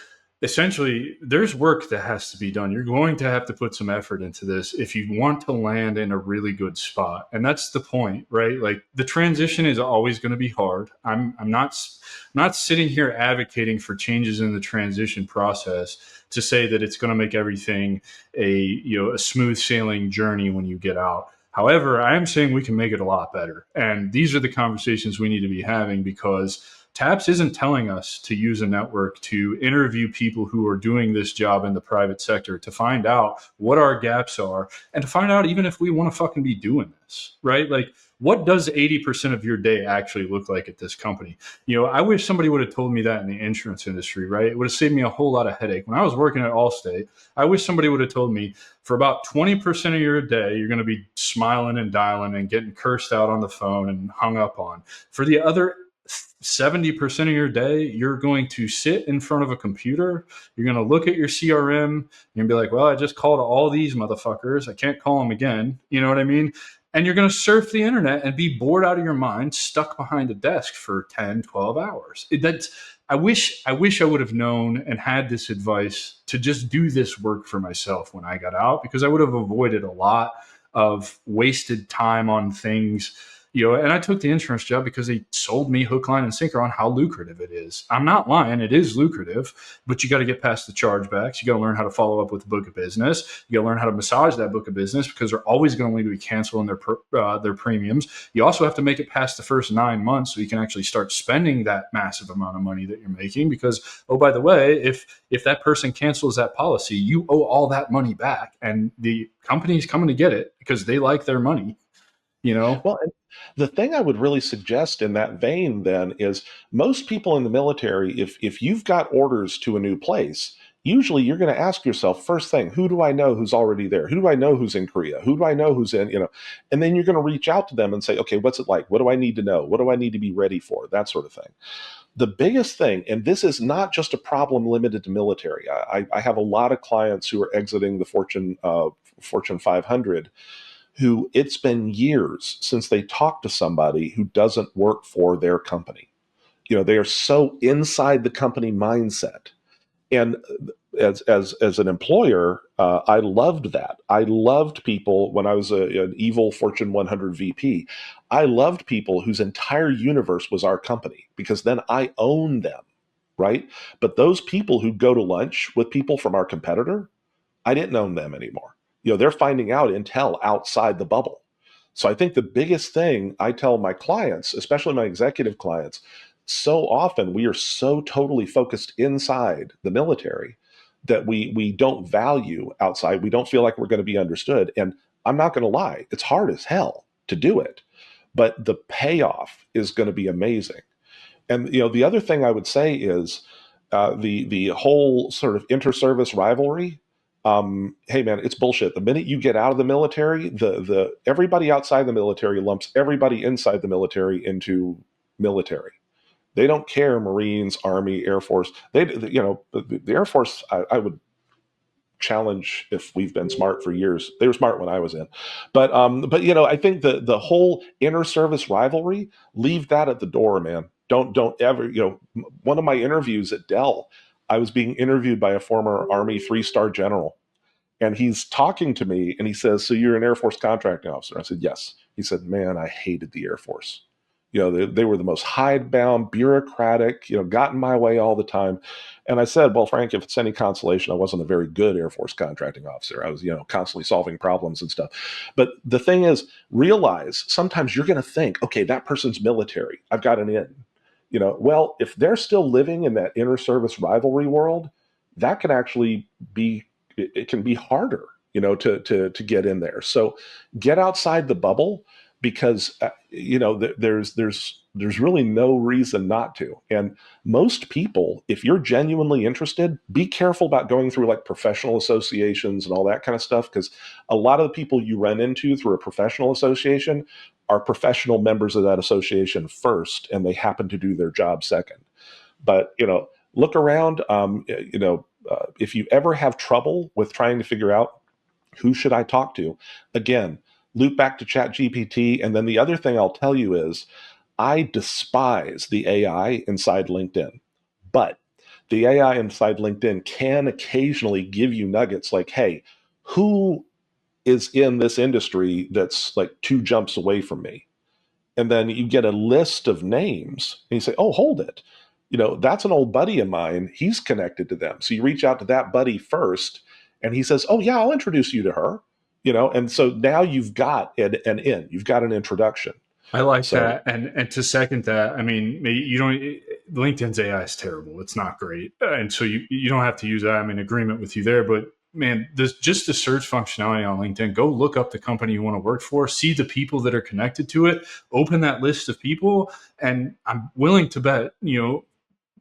essentially, there's work that has to be done. You're going to have to put some effort into this if you want to land in a really good spot, and that's the point, right? Like the transition is always going to be hard. I'm not sitting here advocating for changes in the transition process to say that it's going to make everything a smooth sailing journey when you get out. However, I am saying we can make it a lot better. And these are the conversations we need to be having because TAPS isn't telling us to use a network to interview people who are doing this job in the private sector to find out what our gaps are and to find out even if we want to fucking be doing this, right? Like, what does 80% of your day actually look like at this company? I wish somebody would have told me that in the insurance industry, right? It would have saved me a whole lot of headache. When I was working at Allstate, I wish somebody would have told me for about 20% of your day, you're going to be smiling and dialing and getting cursed out on the phone and hung up on. For the other 70% of your day, you're going to sit in front of a computer. You're going to look at your CRM and be like, well, I just called all these motherfuckers. I can't call them again. You know what I mean? And you're going to surf the internet and be bored out of your mind, stuck behind a desk for 10, 12 hours. I wish I would have known and had this advice to just do this work for myself when I got out, because I would have avoided a lot of wasted time on things. And I took the insurance job because they sold me hook, line, and sinker on how lucrative it is. I'm not lying. It is lucrative, but you got to get past the chargebacks. You got to learn how to follow up with a book of business. You got to learn how to massage that book of business because they're always going to be canceling their premiums. You also have to make it past the first 9 months so you can actually start spending that massive amount of money that you're making because, oh, by the way, if that person cancels that policy, you owe all that money back. And the company's coming to get it because they like their money. Well, and the thing I would really suggest in that vein then is most people in the military, if you've got orders to a new place, usually you're going to ask yourself first thing, who do I know who's already there? Who do I know who's in Korea? Who do I know who's in, and then you're going to reach out to them and say, okay, what's it like? What do I need to know? What do I need to be ready for? That sort of thing. The biggest thing, and this is not just a problem limited to military. I have a lot of clients who are exiting the Fortune 500 who it's been years since they talked to somebody who doesn't work for their company. They are so inside the company mindset. And as an employer, I loved that. I loved people when I was an evil Fortune 100 VP. I loved people whose entire universe was our company because then I owned them, right? But those people who go to lunch with people from our competitor, I didn't own them anymore. They're finding out intel outside the bubble. So I think the biggest thing I tell my clients, especially my executive clients, so often we are so totally focused inside the military that we don't value outside. We don't feel like we're going to be understood. And I'm not going to lie, it's hard as hell to do it, but the payoff is going to be amazing. And the other thing I would say is the whole sort of inter-service rivalry. Hey man, it's bullshit. The minute you get out of the military, the everybody outside the military lumps everybody inside the military into military. They don't care Marines, Army, Air Force. The Air Force, I would challenge if we've been smart for years. They were smart when I was in, but I think the whole inter service rivalry, leave that at the door, man. Don't ever, one of my interviews at Dell, I was being interviewed by a former Army 3-star general, and he's talking to me and he says, "So you're an Air Force contracting officer?" I said, "Yes." He said, "Man, I hated the Air Force. They were the most hidebound, bureaucratic, got in my way all the time." And I said, "Well, Frank, if it's any consolation, I wasn't a very good Air Force contracting officer. I was, constantly solving problems and stuff." But the thing is, realize sometimes you're going to think, okay, that person's military. I've got an in. Well, if they're still living in that inter service rivalry world, that can actually be, it can be harder, to get in there. So get outside the bubble, because there's really no reason not to. And most people, if you're genuinely interested, be careful about going through like professional associations and all that kind of stuff, because a lot of the people you run into through a professional association are professional members of that association first, and they happen to do their job second. But look around. If you ever have trouble with trying to figure out who should I talk to, again, loop back to ChatGPT. And then the other thing I'll tell you is, I despise the AI inside LinkedIn, but the AI inside LinkedIn can occasionally give you nuggets like, hey, who is in this industry that's like 2 jumps away from me? And then you get a list of names and you say, oh, hold it. That's an old buddy of mine. He's connected to them. So you reach out to that buddy first, and he says, oh, yeah, I'll introduce you to her. And so now you've got an in, you've got an introduction. I like that. And to second that, I mean, you don't, LinkedIn's AI is terrible. It's not great. And so you don't have to use that. I'm in agreement with you there, but man, just the search functionality on LinkedIn, go look up the company you want to work for, see the people that are connected to it, open that list of people. And I'm willing to bet,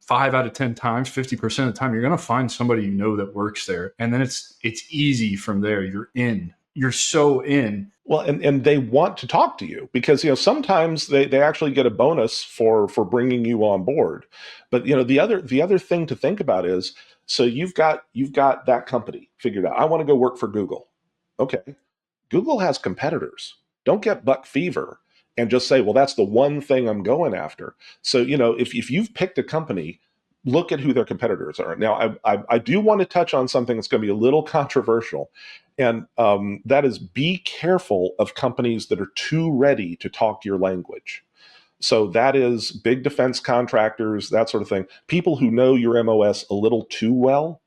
5 out of 10 times, 50% of the time, you're going to find somebody that works there. And then it's easy from there. You're in. You're so in. Well, and they want to talk to you because, sometimes they actually get a bonus for bringing you on board. But, the other thing to think about is, so you've got that company figured out. I want to go work for Google. Okay. Google has competitors. Don't get buck fever and just say, well, that's the one thing I'm going after. So, if you've picked a company, look at who their competitors are. Now, I do want to touch on something that's going to be a little controversial, and that is, be careful of companies that are too ready to talk your language. So that is big defense contractors, that sort of thing. People who know your MOS a little too well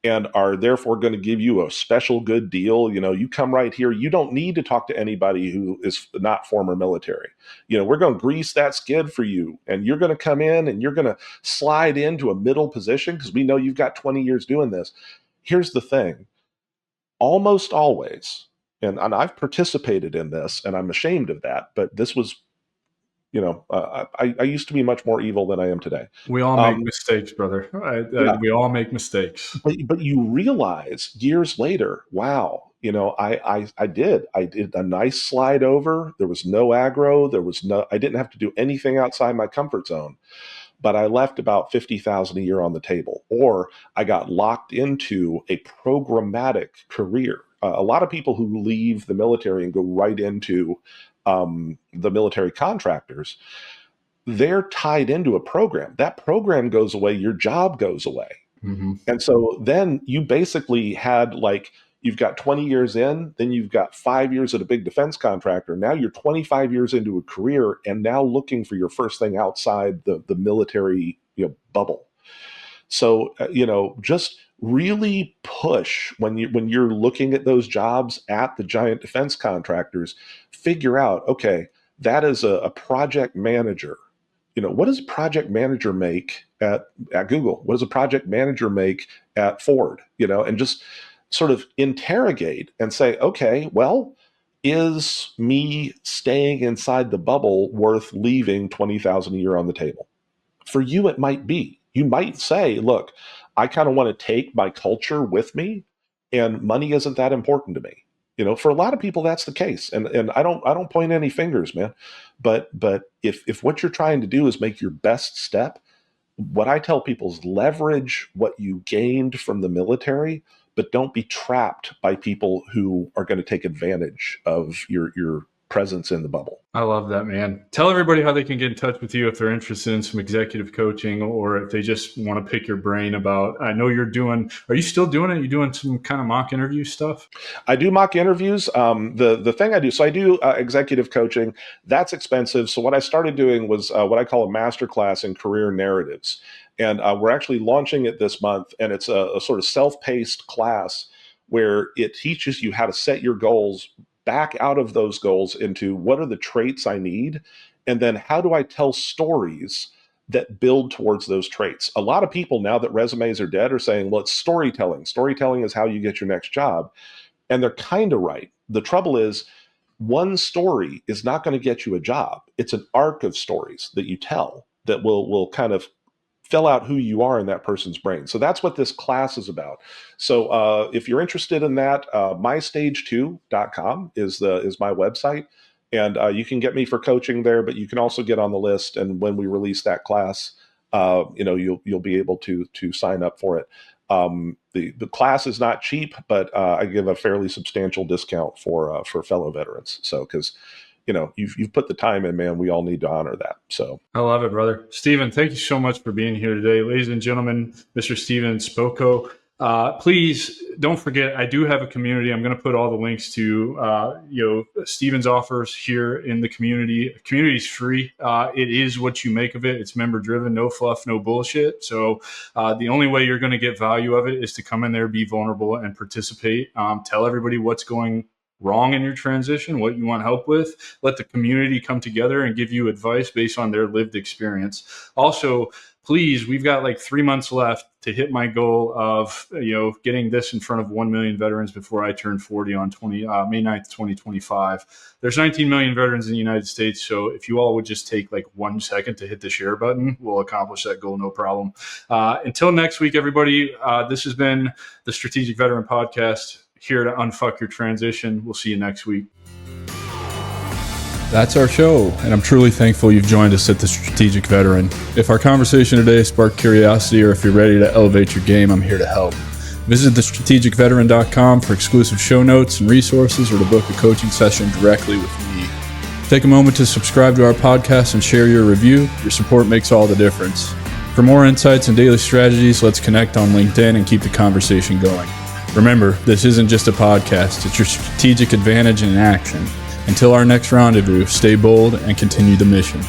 and are therefore going to give you a special good deal. You come right here. You don't need to talk to anybody who is not former military. We're going to grease that skid for you, and you're going to come in and you're going to slide into a middle position because we know you've got 20 years doing this. Here's the thing. Almost always, and I've participated in this, and I'm ashamed of that, but this was, I used to be much more evil than I am today. We all make mistakes, brother. Yeah. We all make mistakes. But you realize years later, wow, I did a nice slide over. There was no aggro. I didn't have to do anything outside my comfort zone. But I left about $50,000 a year on the table, or I got locked into a programmatic career. A lot of people who leave the military and go right into the military contractors, they're tied into a program. That program goes away, your job goes away. Mm-hmm. And so then you basically had you've got 20 years in, then you've got 5 years at a big defense contractor. Now you're 25 years into a career and now looking for your first thing outside the military bubble. So, just really push when you're looking at those jobs at the giant defense contractors, figure out, okay, that is a project manager. What does a project manager make at Google? What does a project manager make at Ford? And just sort of interrogate and say, okay, well, is me staying inside the bubble worth leaving $20,000 a year on the table? For you, it might be. You might say, look, I kind of want to take my culture with me, and money isn't that important to me. For a lot of people, that's the case. And I don't point any fingers, man. But if what you're trying to do is make your best step, what I tell people is leverage what you gained from the military, but don't be trapped by people who are going to take advantage of your presence in the bubble. I love that, man. Tell everybody how they can get in touch with you if they're interested in some executive coaching, or if they just want to pick your brain about, I know you're doing, are you still doing it? Are you doing some kind of mock interview stuff? I do mock interviews. The thing I do, so I do executive coaching. That's expensive. So what I started doing was what I call a masterclass in career narratives. And we're actually launching it this month. And it's a sort of self-paced class where it teaches you how to set your goals, back out of those goals into what are the traits I need, and then how do I tell stories that build towards those traits. A lot of people, now that resumes are dead, are saying, well, it's storytelling. Storytelling is how you get your next job. And they're kind of right. The trouble is, one story is not going to get you a job. It's an arc of stories that you tell that will kind of fill out who you are in that person's brain. So that's what this class is about. So if you're interested in that, mystage2.com is my website. And you can get me for coaching there, but you can also get on the list. And when we release that class, you'll be able to sign up for it. The class is not cheap, but I give a fairly substantial discount for fellow veterans. So because you've put the time in, man, we all need to honor that. So I love it, brother. Steven, thank you so much for being here today. Ladies and gentlemen, Mr. Steven Sapko. Please don't forget, I do have a community. I'm going to put all the links to, Steven's offers here in the community. The community is free. It is what you make of it. It's member driven, no fluff, no bullshit. So the only way you're going to get value of it is to come in there, be vulnerable, and participate. Tell everybody what's going wrong in your transition, what you want help with. Let the community come together and give you advice based on their lived experience. Also, please, we've got like 3 months left to hit my goal of, getting this in front of 1 million veterans before I turn 40 on May 9th, 2025. There's 19 million veterans in the United States. So if you all would just take like 1 second to hit the share button, we'll accomplish that goal. No problem. Until next week, everybody, this has been the Strategic Veteran Podcast, here to unfuck your transition. We'll see you next week. That's our show, and I'm truly thankful you've joined us at the Strategic Veteran. If our conversation today sparked curiosity, or if you're ready to elevate your game, I'm here to help. Visit thestrategicveteran.com for exclusive show notes and resources, or to book a coaching session directly with me. Take a moment to subscribe to our podcast and share your review. Your support makes all the difference. For more insights and daily strategies, let's connect on LinkedIn and keep the conversation going. Remember, this isn't just a podcast, it's your strategic advantage in action. Until our next rendezvous, stay bold and continue the mission.